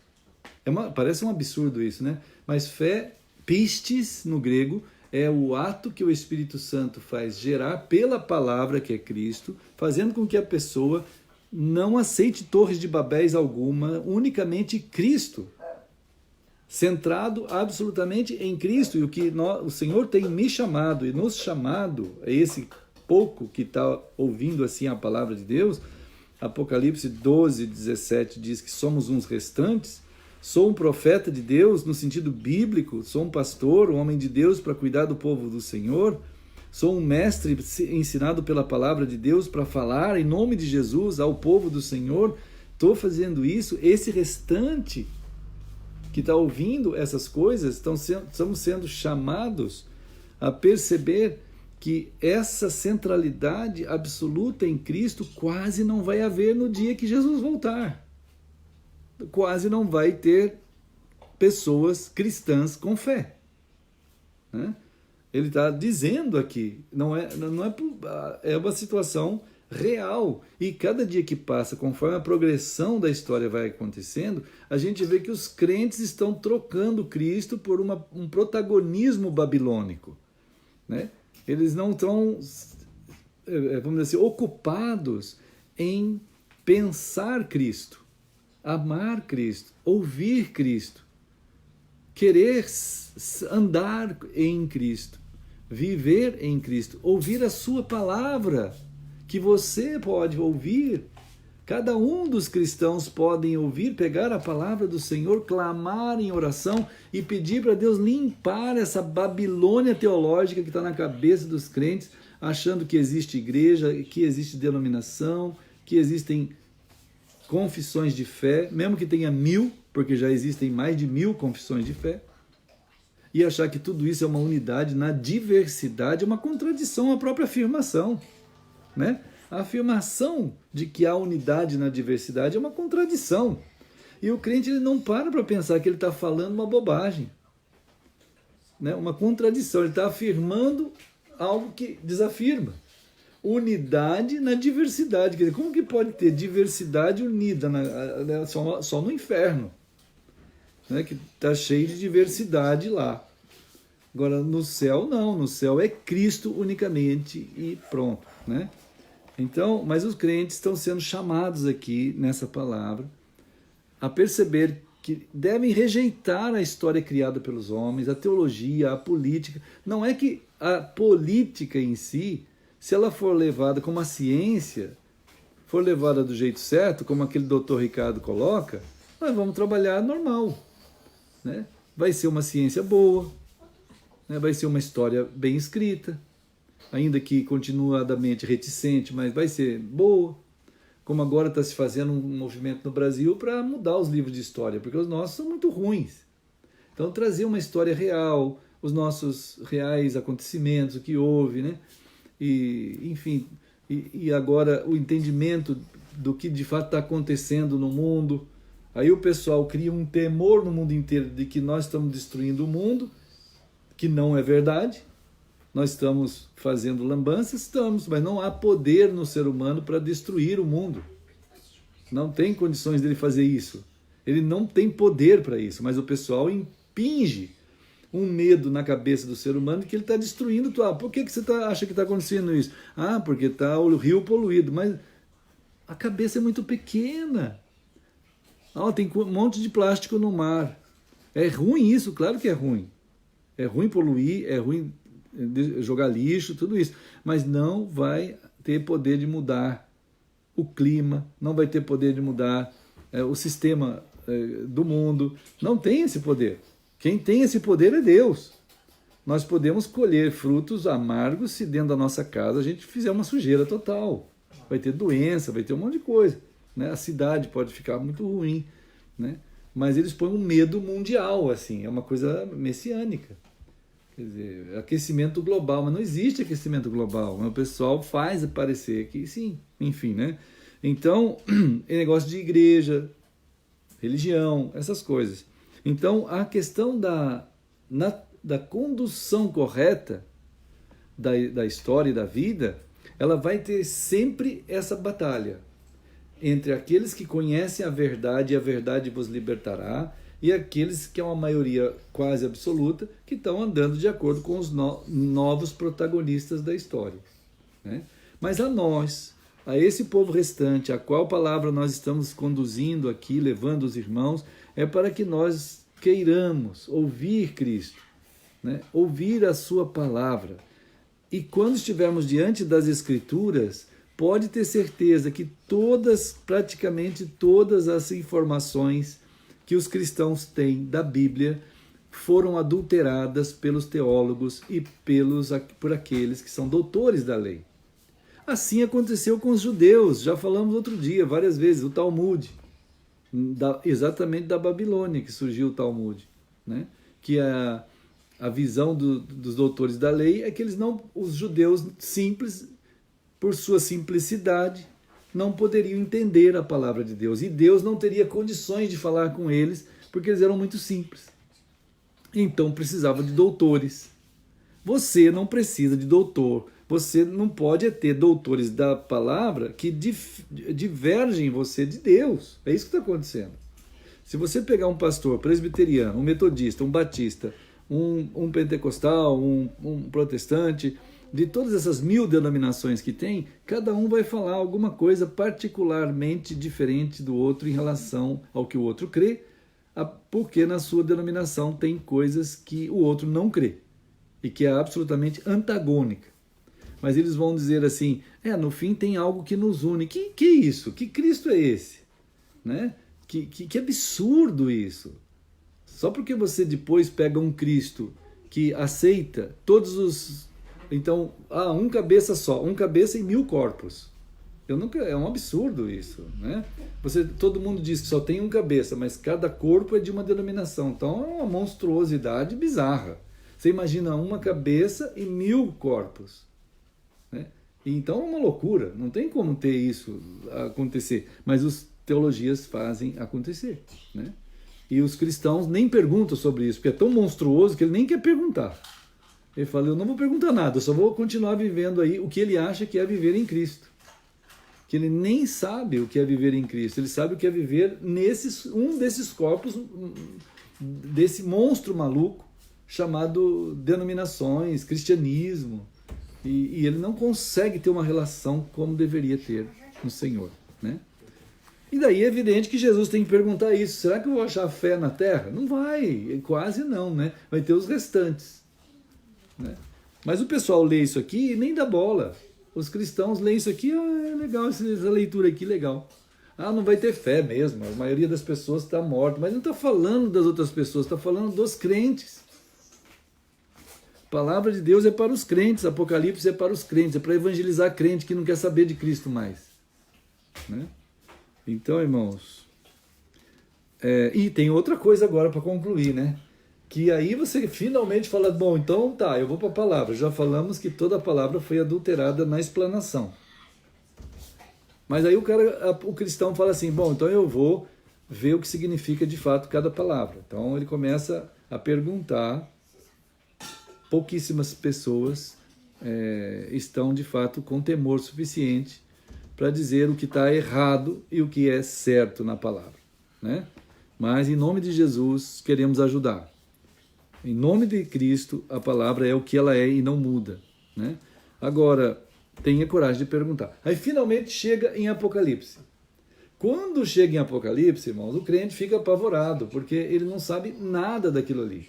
Parece um absurdo isso, né? Mas fé, pistis no grego, é o ato que o Espírito Santo faz gerar pela palavra que é Cristo, fazendo com que a pessoa não aceite torres de Babéis alguma, unicamente Cristo. Centrado absolutamente em Cristo. E o que o Senhor tem me chamado e nos chamado, é esse pouco que está ouvindo assim a palavra de Deus. Apocalipse 12, 17 diz que somos uns restantes. Sou um profeta de Deus no sentido bíblico, sou um pastor, um homem de Deus para cuidar do povo do Senhor. Sou um mestre ensinado pela palavra de Deus para falar em nome de Jesus ao povo do Senhor. Estou fazendo isso. Esse restante que está ouvindo essas coisas, estamos sendo chamados a perceber que essa centralidade absoluta em Cristo quase não vai haver no dia que Jesus voltar. Quase não vai ter pessoas cristãs com fé, né? Ele está dizendo aqui, é uma situação real. E cada dia que passa, conforme a progressão da história vai acontecendo, a gente vê que os crentes estão trocando Cristo por um protagonismo babilônico, né? Eles não estão, vamos dizer assim, ocupados em pensar Cristo, amar Cristo, ouvir Cristo, querer andar em Cristo, viver em Cristo, ouvir a sua palavra, que você pode ouvir. Cada um dos cristãos podem ouvir, pegar a palavra do Senhor, clamar em oração e pedir para Deus limpar essa Babilônia teológica que está na cabeça dos crentes, achando que existe igreja, que existe denominação, que existem confissões de fé, mesmo que tenha 1000, porque já existem mais de 1000 confissões de fé, e achar que tudo isso é uma unidade na diversidade, é uma contradição à própria afirmação, né? A afirmação de que há unidade na diversidade é uma contradição. E o crente ele não para pensar que ele está falando uma bobagem, né? Uma contradição. Ele está afirmando algo que desafirma. Unidade na diversidade. Quer dizer, como que pode ter diversidade unida só no inferno, né? Que está cheio de diversidade lá. Agora, no céu, não. No céu é Cristo unicamente e pronto, né? Então, mas os crentes estão sendo chamados aqui, nessa palavra, a perceber que devem rejeitar a história criada pelos homens, a teologia, a política. Não é que a política em si, se ela for levada como a ciência, for levada do jeito certo, como aquele doutor Ricardo coloca, nós vamos trabalhar normal, né? Vai ser uma ciência boa, né? Vai ser uma história bem escrita, ainda que continuadamente reticente, mas vai ser boa. Como agora está se fazendo um movimento no Brasil para mudar os livros de história, porque os nossos são muito ruins. Então, trazer uma história real, os nossos reais acontecimentos, o que houve, né? E, enfim, e agora o entendimento do que de fato está acontecendo no mundo. Aí o pessoal cria um temor no mundo inteiro de que nós estamos destruindo o mundo, que não é verdade. Nós estamos fazendo lambanças? Estamos, mas não há poder no ser humano para destruir o mundo. Não tem condições dele fazer isso. Ele não tem poder para isso, mas o pessoal impinge um medo na cabeça do ser humano de que ele está destruindo tudo. Por que você acha que está acontecendo isso? Ah, porque está o rio poluído. Mas a cabeça é muito pequena. Tem um monte de plástico no mar. É ruim isso? Claro que é ruim. É ruim poluir, é ruim jogar lixo, tudo isso, mas não vai ter poder de mudar o clima, não vai ter poder de mudar o sistema do mundo, não tem esse poder. Quem tem esse poder é Deus. nós podemos colher frutos amargos se dentro da nossa casa a gente fizer uma sujeira total. Vai ter doença, vai ter um monte de coisa, né? A cidade pode ficar muito ruim, né? Mas eles põem um medo mundial, assim, é uma coisa messiânica. Quer dizer, aquecimento global, mas não existe aquecimento global. O pessoal faz parecer que sim, enfim, né? Então, é negócio de igreja, religião, essas coisas. Então, a questão da condução correta da história e da vida, ela vai ter sempre essa batalha entre aqueles que conhecem a verdade e a verdade vos libertará, e aqueles que é uma maioria quase absoluta, que estão andando de acordo com os novos protagonistas da história, né? Mas a nós, a esse povo restante, a qual palavra nós estamos conduzindo aqui, levando os irmãos, é para que nós queiramos ouvir Cristo, né? Ouvir a sua palavra. E quando estivermos diante das Escrituras, pode ter certeza que praticamente todas as informações que os cristãos têm da Bíblia foram adulteradas pelos teólogos e por aqueles que são doutores da lei. Assim aconteceu com os judeus, já falamos outro dia, várias vezes, o Talmud, exatamente da Babilônia que surgiu o Talmud, né? Que a visão dos doutores da lei é que os judeus simples, por sua simplicidade, não poderiam entender a palavra de Deus. E Deus não teria condições de falar com eles, porque eles eram muito simples. Então precisava de doutores. Você não precisa de doutor. Você não pode ter doutores da palavra que divergem você de Deus. É isso que está acontecendo. Se você pegar um pastor presbiteriano, um metodista, um batista, um pentecostal, um protestante, de todas essas 1000 denominações que tem, cada um vai falar alguma coisa particularmente diferente do outro em relação ao que o outro crê, porque na sua denominação tem coisas que o outro não crê e que é absolutamente antagônica. Mas eles vão dizer assim, no fim tem algo que nos une. Que é isso? Que Cristo é esse? Né? Que absurdo isso! Só porque você depois pega um Cristo que aceita todos os... Então, um cabeça só, um cabeça e 1000 corpos. É um absurdo isso, né? Todo mundo diz que só tem um cabeça, mas cada corpo é de uma denominação. Então é uma monstruosidade bizarra. Você imagina uma cabeça e 1000 corpos, né? Então é uma loucura, não tem como ter isso acontecer. Mas as teologias fazem acontecer, né? E os cristãos nem perguntam sobre isso, porque é tão monstruoso que ele nem quer perguntar. Ele fala, eu não vou perguntar nada, eu só vou continuar vivendo aí o que ele acha que é viver em Cristo. Que ele nem sabe o que é viver em Cristo, ele sabe o que é viver um desses corpos, desse monstro maluco, chamado denominações, cristianismo. E ele não consegue ter uma relação como deveria ter no Senhor, né? E daí é evidente que Jesus tem que perguntar isso, será que eu vou achar fé na terra? Não vai, quase não, né? Vai ter os restantes, né? Mas o pessoal lê isso aqui e nem dá bola. Os cristãos leem isso aqui, é legal, essa leitura aqui, legal. Não vai ter fé mesmo, a maioria das pessoas está morta. Mas não está falando das outras pessoas, está falando dos crentes. A palavra de Deus é para os crentes, Apocalipse é para os crentes, é para evangelizar crente que não quer saber de Cristo mais, né? Então, irmãos, e tem outra coisa agora para concluir, né? Que aí você finalmente fala, bom, então tá, eu vou para a palavra. Já falamos que toda a palavra foi adulterada na explanação. Mas aí o cristão fala assim, bom, então eu vou ver o que significa de fato cada palavra. Então ele começa a perguntar, pouquíssimas pessoas estão de fato com temor suficiente para dizer o que está errado e o que é certo na palavra, né? Mas em nome de Jesus queremos ajudar. Em nome de Cristo, a palavra é o que ela é e não muda, né? Agora, tenha coragem de perguntar. Aí finalmente chega em Apocalipse. Quando chega em Apocalipse, irmãos, o crente fica apavorado, porque ele não sabe nada daquilo ali.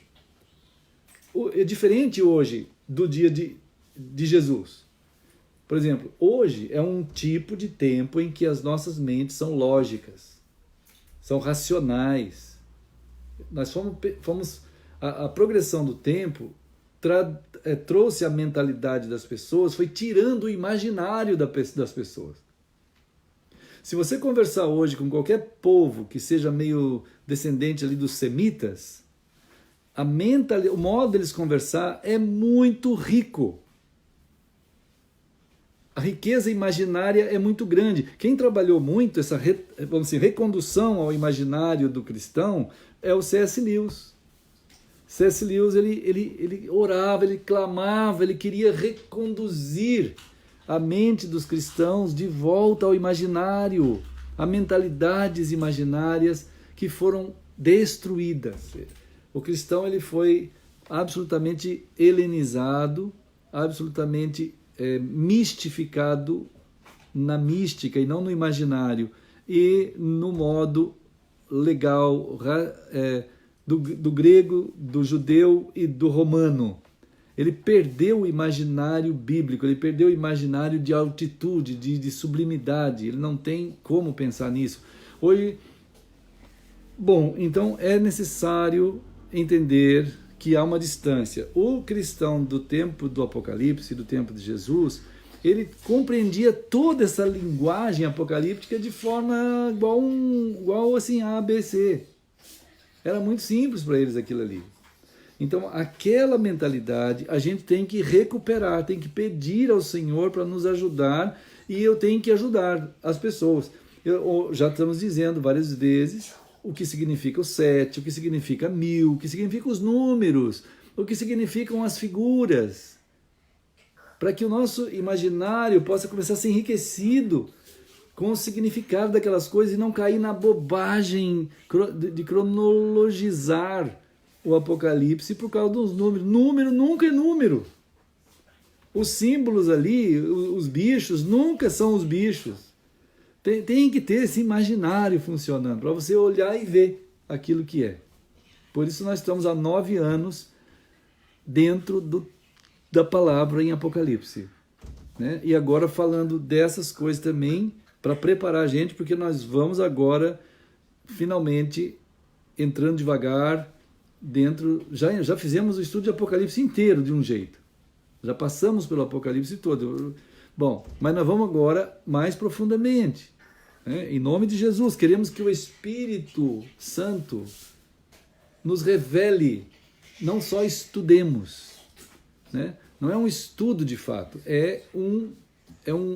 É diferente hoje do dia de Jesus. Por exemplo, hoje é um tipo de tempo em que as nossas mentes são lógicas, são racionais. Nós fomos a progressão do tempo trouxe a mentalidade das pessoas, foi tirando o imaginário das pessoas. Se você conversar hoje com qualquer povo que seja meio descendente ali dos semitas, o modo deles conversar é muito rico. A riqueza imaginária é muito grande. Quem trabalhou muito essa vamos dizer, recondução ao imaginário do cristão é o C.S. Lewis. C.S. Lewis ele orava, ele clamava, ele queria reconduzir a mente dos cristãos de volta ao imaginário, a mentalidades imaginárias que foram destruídas. O cristão ele foi absolutamente helenizado, absolutamente mistificado na mística e não no imaginário, e no modo legal do grego, do judeu e do romano. Ele perdeu o imaginário bíblico, ele perdeu o imaginário de altitude, de sublimidade, ele não tem como pensar nisso. Hoje, bom, então é necessário entender que há uma distância. O cristão do tempo do Apocalipse, do tempo de Jesus, ele compreendia toda essa linguagem apocalíptica de forma igual assim, A, B, C. Era muito simples para eles aquilo ali. Então, aquela mentalidade a gente tem que recuperar, tem que pedir ao Senhor para nos ajudar, e eu tenho que ajudar as pessoas. Já estamos dizendo várias vezes o que significa o 7, o que significa 1000, o que significa os números, o que significam as figuras, para que o nosso imaginário possa começar a ser enriquecido com o significado daquelas coisas e não cair na bobagem de cronologizar o Apocalipse por causa dos números. Número nunca é número. Os símbolos ali, os bichos, nunca são os bichos. Tem que ter esse imaginário funcionando, para você olhar e ver aquilo que é. Por isso nós estamos há 9 anos dentro da palavra em Apocalipse. Né? E agora falando dessas coisas também, para preparar a gente, porque nós vamos agora, finalmente, entrando devagar, dentro... Já fizemos o estudo de Apocalipse inteiro de um jeito. Já passamos pelo Apocalipse todo. Bom, mas nós vamos agora mais profundamente. Em nome de Jesus, queremos que o Espírito Santo nos revele, não só estudemos, né? Não é um estudo de fato, é um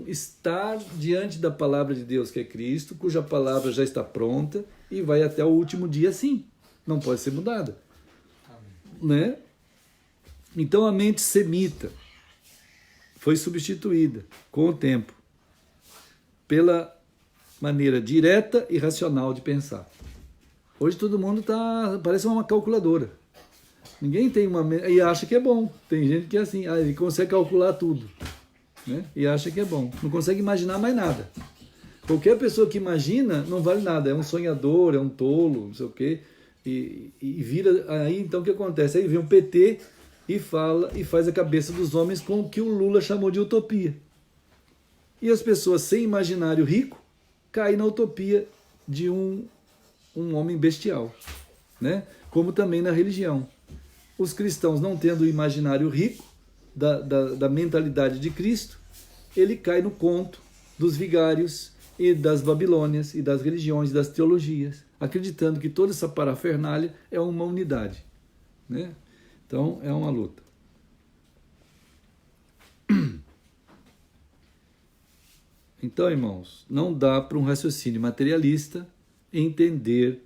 estar diante da palavra de Deus, que é Cristo, cuja palavra já está pronta e vai até o último dia assim, não pode ser mudada. Né? Então a mente semita foi substituída com o tempo pela maneira direta e racional de pensar. Hoje todo mundo parece uma calculadora. Ninguém tem e acha que é bom. Tem gente que é assim, ele consegue calcular tudo, né? E acha que é bom. Não consegue imaginar mais nada. Qualquer pessoa que imagina não vale nada. É um sonhador, é um tolo, não sei o quê. E vira... Aí então o que acontece? Aí vem o PT e fala e faz a cabeça dos homens com o que o Lula chamou de utopia. E as pessoas sem imaginário rico caem na utopia de um homem bestial, né? Como também na religião. Os cristãos não tendo o imaginário rico da mentalidade de Cristo, ele cai no conto dos vigários e das Babilônias e das religiões e das teologias, acreditando que toda essa parafernália é uma unidade, né? Então é uma luta. Então, irmãos, não dá para um raciocínio materialista entender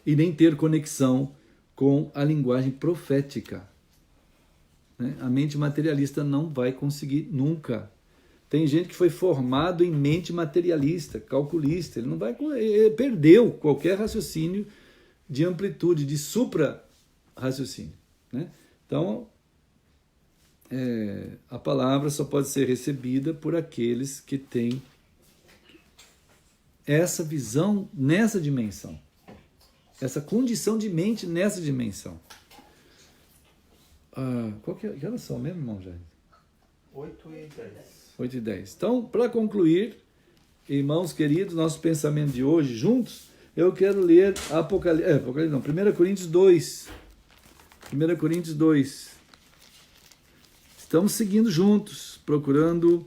e nem ter conexão com a linguagem profética. Né? A mente materialista não vai conseguir nunca. Tem gente que foi formado em mente materialista, calculista, ele perdeu qualquer raciocínio de amplitude, de supra-raciocínio. Né? Então, a palavra só pode ser recebida por aqueles que têm essa visão nessa dimensão, essa condição de mente nessa dimensão. Que horas são mesmo, irmão Jair? 8h10. 8h10. Então, para concluir, irmãos queridos, nosso pensamento de hoje juntos, eu quero ler 1 Coríntios 2. 1 Coríntios 2. Estamos seguindo juntos, procurando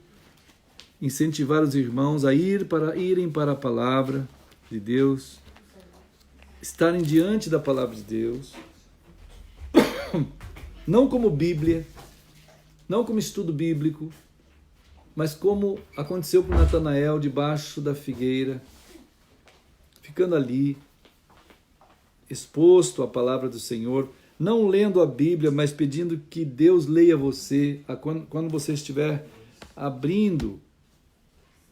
incentivar os irmãos a irem para a palavra de Deus, estarem diante da palavra de Deus, não como Bíblia, não como estudo bíblico, mas como aconteceu com Natanael debaixo da figueira, ficando ali, exposto à palavra do Senhor, não lendo a Bíblia, mas pedindo que Deus leia você, quando você estiver abrindo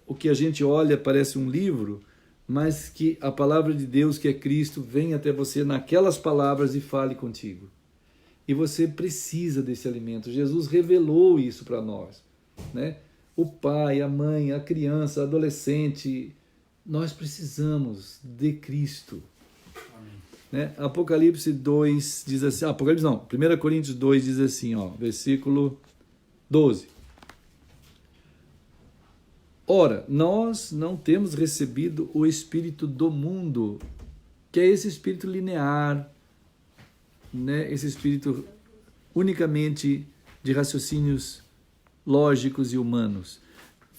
o que a gente olha parece um livro, mas que a palavra de Deus, que é Cristo, venha até você naquelas palavras e fale contigo. E você precisa desse alimento. Jesus revelou isso para nós, né? O pai, a mãe, a criança, o adolescente, nós precisamos de Cristo. Né? Apocalipse 2 diz assim, 1 Coríntios 2 diz assim, versículo 12. Ora, nós não temos recebido o espírito do mundo, que é esse espírito linear, né? Esse espírito unicamente de raciocínios lógicos e humanos.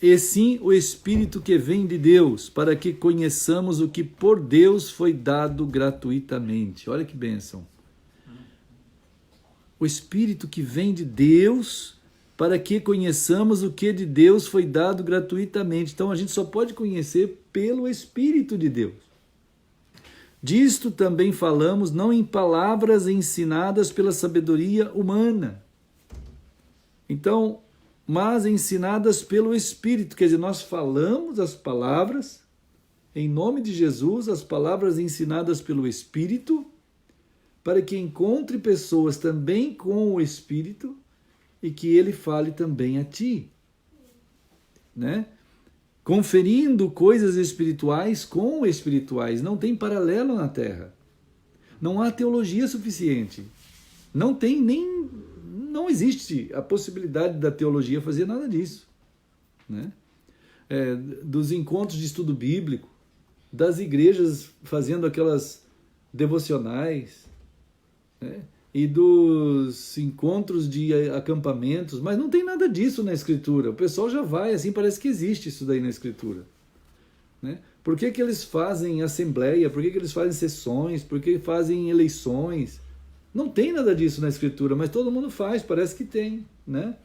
E sim o espírito que vem de Deus, para que conheçamos o que por Deus foi dado gratuitamente. Olha que bênção. O espírito que vem de Deus, para que conheçamos o que de Deus foi dado gratuitamente. Então a gente só pode conhecer pelo Espírito de Deus. Disto também falamos, não em palavras ensinadas pela sabedoria humana. Então, mas ensinadas pelo Espírito. Quer dizer, nós falamos as palavras, em nome de Jesus, as palavras ensinadas pelo Espírito, para que encontre pessoas também com o Espírito, e que ele fale também a ti, né? Conferindo coisas espirituais com espirituais. Não tem paralelo na Terra. Não há teologia suficiente. Não existe a possibilidade da teologia fazer nada disso, né? Dos encontros de estudo bíblico, das igrejas fazendo aquelas devocionais, né? E dos encontros de acampamentos, mas não tem nada disso na Escritura. O pessoal já vai, assim, parece que existe isso daí na Escritura, né? Por que eles fazem assembleia? Por que eles fazem sessões? Por que fazem eleições? Não tem nada disso na Escritura, mas todo mundo faz, parece que tem, né?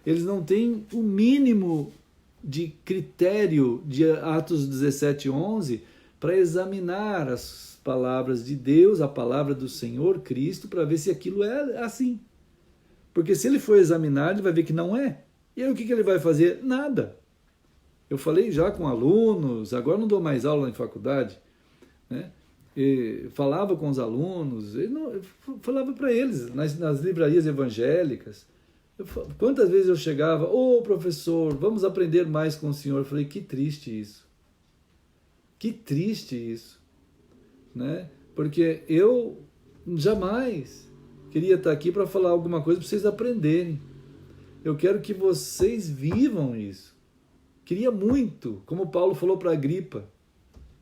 Eles não têm o mínimo de critério de Atos 17:11 para examinar as palavras de Deus, a palavra do Senhor Cristo, para ver se aquilo é assim. Porque se ele for examinar, ele vai ver que não é. E aí o que ele vai fazer? Nada. Eu falei já com alunos, agora não dou mais aula em faculdade, né? Falava com os alunos, eu falava para eles nas livrarias evangélicas. Quantas vezes eu chegava, professor, vamos aprender mais com o senhor. Eu falei, que triste isso. Que triste isso. Né? Porque eu jamais queria estar aqui para falar alguma coisa para vocês aprenderem. Eu quero que vocês vivam isso. Queria muito, como Paulo falou para Agripa,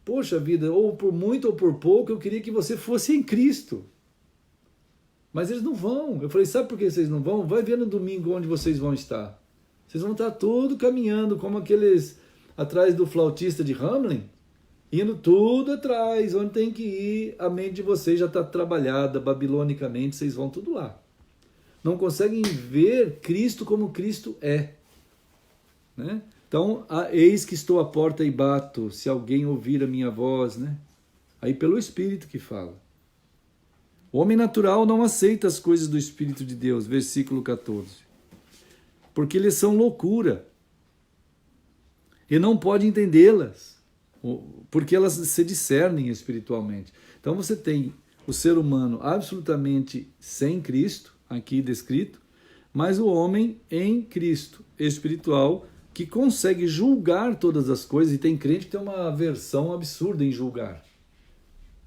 poxa vida, ou por muito ou por pouco, eu queria que você fosse em Cristo. Mas eles não vão. Eu falei, sabe por que vocês não vão? Vai ver no domingo onde vocês vão estar. Vocês vão estar tudo caminhando, como aqueles atrás do flautista de Hamelin, indo tudo atrás, onde tem que ir, a mente de vocês já está trabalhada babilonicamente, vocês vão tudo lá. Não conseguem ver Cristo como Cristo é, né? Então, eis que estou à porta e bato, se alguém ouvir a minha voz, né? Aí pelo Espírito que fala. O homem natural não aceita as coisas do Espírito de Deus, versículo 14. Porque eles são loucura. E não pode entendê-las, porque elas se discernem espiritualmente. Então você tem o ser humano absolutamente sem Cristo, aqui descrito, mas o homem em Cristo, espiritual, que consegue julgar todas as coisas, e tem crente que tem uma aversão absurda em julgar,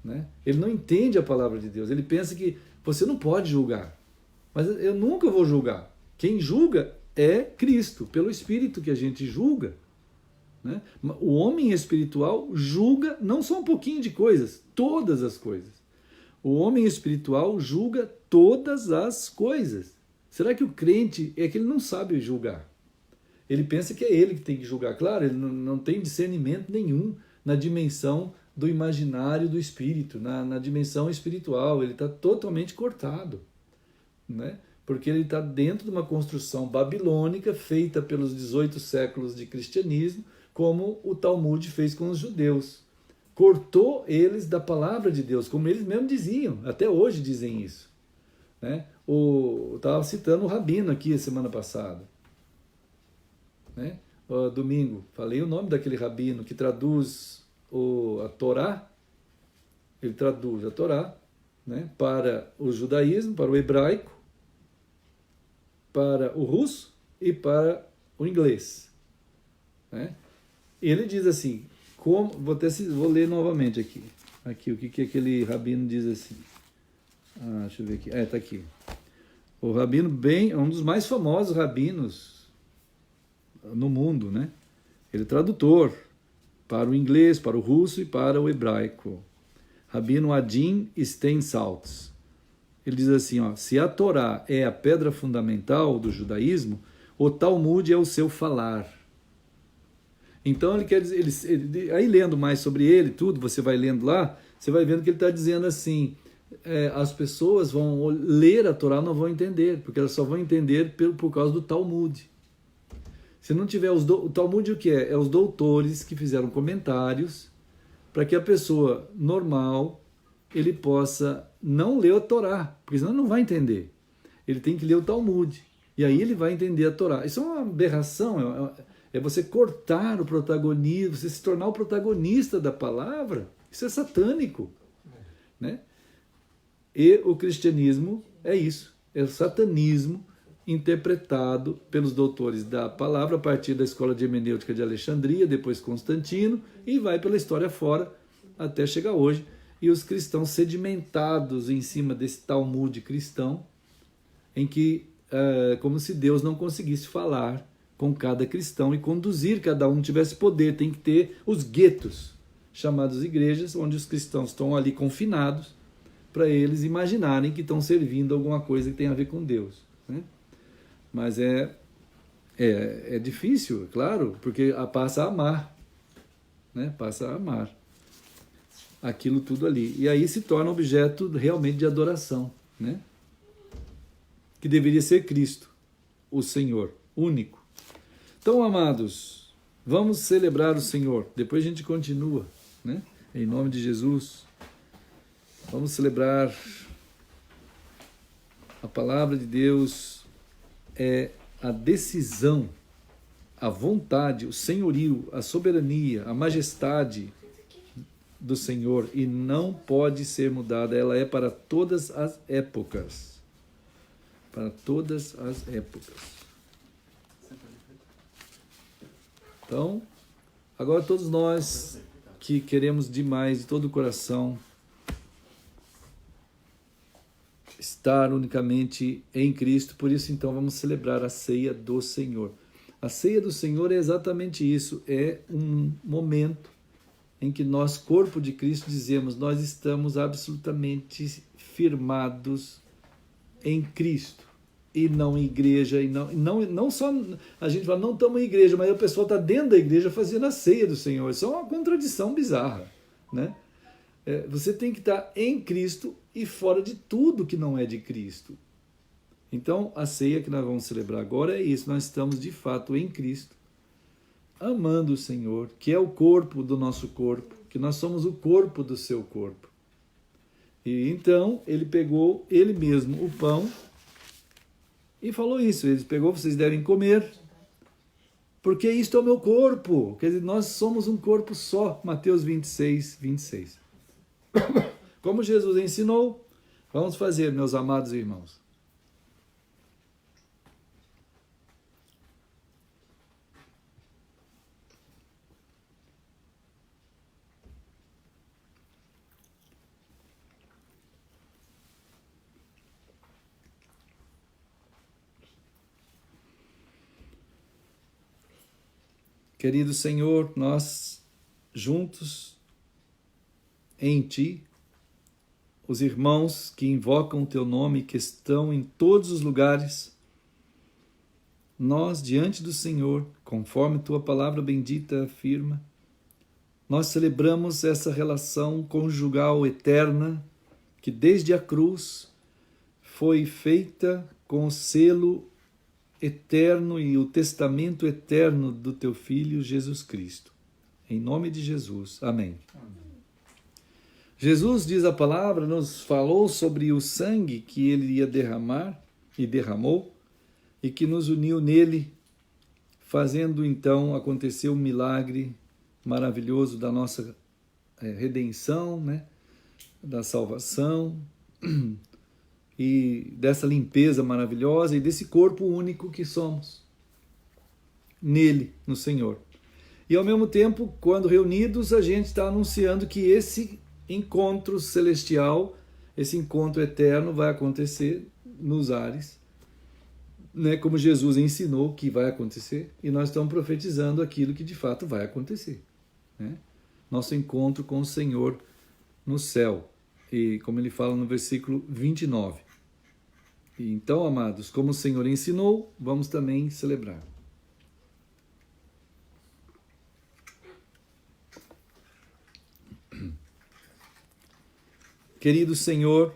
né? Ele não entende a palavra de Deus, ele pensa que você não pode julgar, mas eu nunca vou julgar. Quem julga é Cristo, pelo Espírito que a gente julga, né? O homem espiritual julga não só um pouquinho de coisas, todas as coisas. O homem espiritual julga todas as coisas. Será que o crente é que ele não sabe julgar? Ele pensa que é ele que tem que julgar. Claro, ele não tem discernimento nenhum na dimensão do imaginário do espírito, na dimensão espiritual. Ele está totalmente cortado, né? Porque ele está dentro de uma construção babilônica feita pelos 18 séculos de cristianismo, como o Talmud fez com os judeus. Cortou eles da palavra de Deus, como eles mesmos diziam, até hoje dizem isso, né? Eu estava citando o Rabino aqui semana passada, né? Domingo, falei o nome daquele Rabino que traduz a Torá, ele traduz a Torá, né, para o judaísmo, para o hebraico, para o russo e para o inglês, né? Ele diz assim, vou ler novamente aqui. Aqui, o que aquele rabino diz assim. Deixa eu ver aqui. Está aqui. O rabino um dos mais famosos rabinos no mundo, né? Ele é tradutor para o inglês, para o russo e para o hebraico. Rabino Adin Steinsaltz. Ele diz assim, se a Torá é a pedra fundamental do judaísmo, o Talmud é o seu falar. Então ele quer dizer, aí lendo mais sobre ele, tudo, você vai lendo lá, você vai vendo que ele está dizendo assim, as pessoas vão ler a Torá, não vão entender, porque elas só vão entender por causa do Talmud. Se não tiver o Talmud, o que é? É os doutores que fizeram comentários para que a pessoa normal, ele possa não ler a Torá, porque senão ele não vai entender. Ele tem que ler o Talmud, e aí ele vai entender a Torá. Isso é uma aberração, é você cortar o protagonismo, você se tornar o protagonista da palavra. Isso é satânico, né? E o cristianismo é isso, é o satanismo interpretado pelos doutores da palavra a partir da escola de hermenêutica de Alexandria, depois Constantino, e vai pela história fora até chegar hoje. E os cristãos sedimentados em cima desse Talmud cristão, em que, como se Deus não conseguisse falar com cada cristão e conduzir cada um, tivesse poder. Tem que ter os guetos, chamados igrejas, onde os cristãos estão ali confinados, para eles imaginarem que estão servindo alguma coisa que tem a ver com Deus, né? Mas é difícil, claro, porque passa a amar, né? Passa a amar aquilo tudo ali. E aí se torna objeto realmente de adoração, né? Que deveria ser Cristo, o Senhor, único. Então, amados, vamos celebrar o Senhor. Depois a gente continua, né? Em nome de Jesus. Vamos celebrar a palavra de Deus, é a decisão, a vontade, o senhorio, a soberania, a majestade do Senhor, e não pode ser mudada. Ela é para todas as épocas. Para todas as épocas. Então, agora todos nós que queremos demais, de todo o coração, estar unicamente em Cristo, por isso então vamos celebrar a ceia do Senhor. A ceia do Senhor é exatamente isso, é um momento em que nós, corpo de Cristo, dizemos, nós estamos absolutamente firmados em Cristo, e não em igreja, e não só, a gente fala, não estamos em igreja, mas o pessoal está dentro da igreja fazendo a ceia do Senhor. Isso é uma contradição bizarra, né? Você tem que estar em Cristo e fora de tudo que não é de Cristo. Então, a ceia que nós vamos celebrar agora é isso. Nós estamos, de fato, em Cristo, amando o Senhor, que é o corpo do nosso corpo, que nós somos o corpo do seu corpo. E então, ele pegou, ele mesmo, o pão, e falou isso. Ele pegou, vocês devem comer, porque isto é o meu corpo. Quer dizer, nós somos um corpo só. Mateus 26, 26. Como Jesus ensinou, vamos fazer, meus amados irmãos. Querido Senhor, nós juntos em Ti os irmãos que invocam o teu nome, que estão em todos os lugares. Nós, diante do Senhor, conforme tua palavra bendita afirma, nós celebramos essa relação conjugal eterna que desde a cruz foi feita com o selo eterno e o testamento eterno do teu Filho Jesus Cristo. Em nome de Jesus. Amém. Jesus, diz a palavra, nos falou sobre o sangue que ele ia derramar e derramou e que nos uniu nele, fazendo então acontecer o milagre maravilhoso da nossa redenção, né? Da salvação e dessa limpeza maravilhosa e desse corpo único que somos nele, no Senhor. E ao mesmo tempo, quando reunidos, a gente está anunciando que esse encontro celestial, esse encontro eterno vai acontecer nos ares, né? Como Jesus ensinou que vai acontecer, e nós estamos profetizando aquilo que de fato vai acontecer, né? Nosso encontro com o Senhor no céu. E como ele fala no versículo 29. E então, amados, como o Senhor ensinou, vamos também celebrar. Querido Senhor,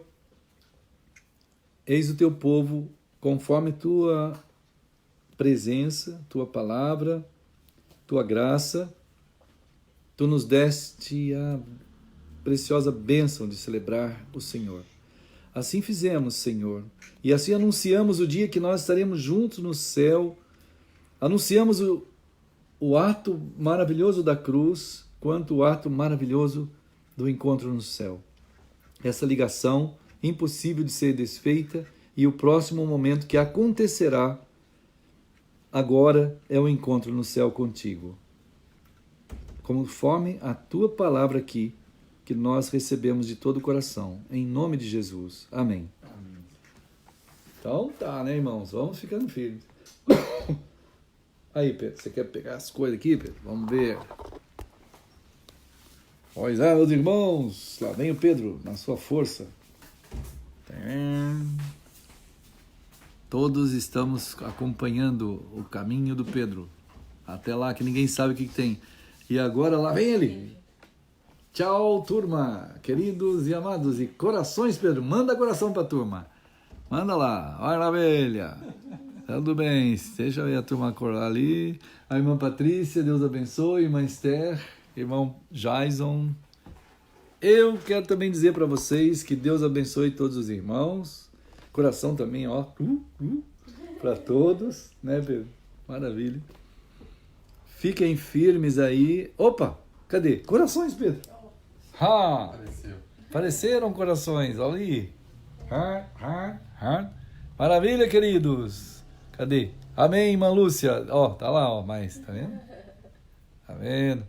eis o teu povo, conforme tua presença, tua palavra, tua graça, tu nos deste a preciosa bênção de celebrar o Senhor. Assim fizemos, Senhor, e assim anunciamos o dia que nós estaremos juntos no céu, anunciamos o ato maravilhoso da cruz, quanto o ato maravilhoso do encontro no céu. Essa ligação impossível de ser desfeita e o próximo momento que acontecerá agora é o encontro no céu contigo. Conforme a tua palavra aqui, que nós recebemos de todo o coração, em nome de Jesus. Amém. Amém. Então tá, né, irmãos? Vamos ficando firmes. Aí, Pedro, você quer pegar as coisas aqui, Pedro? Vamos ver. Pois é, meus irmãos, lá vem o Pedro, na sua força. Todos estamos acompanhando o caminho do Pedro. Até lá, que ninguém sabe o que tem. E agora lá vem ele. Tchau, turma, queridos e amados, e corações, Pedro, manda coração pra turma, manda lá, olha lá, velha, tudo bem, deixa eu ver a turma ali, a irmã Patrícia, Deus abençoe, irmã Esther, irmão Jason. Eu quero também dizer para vocês que Deus abençoe todos os irmãos, coração também, ó, para todos, né, Pedro, maravilha, fiquem firmes aí, opa, cadê? Corações, Pedro. Apareceram corações, olha ali. Maravilha, queridos. Cadê? Amém, irmã Lúcia. Ó, tá lá, ó, mas, tá vendo? Tá vendo?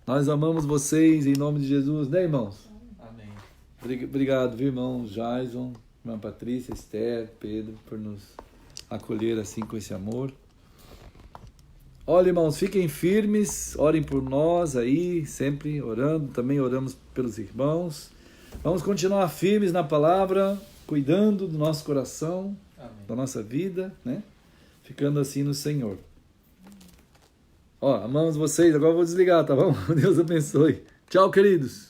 Nós amamos vocês em nome de Jesus, né, irmãos? Amém. Obrigado, viu, irmão Jason, irmã Patrícia, Esther, Pedro, por nos acolher assim com esse amor. Olha, irmãos, fiquem firmes, orem por nós aí, sempre orando, também oramos pelos irmãos. Vamos continuar firmes na palavra, cuidando do nosso coração, Amém. da nossa vida, né? Ficando assim no Senhor. Ó, amamos vocês, agora eu vou desligar, tá bom? Deus abençoe. Tchau, queridos.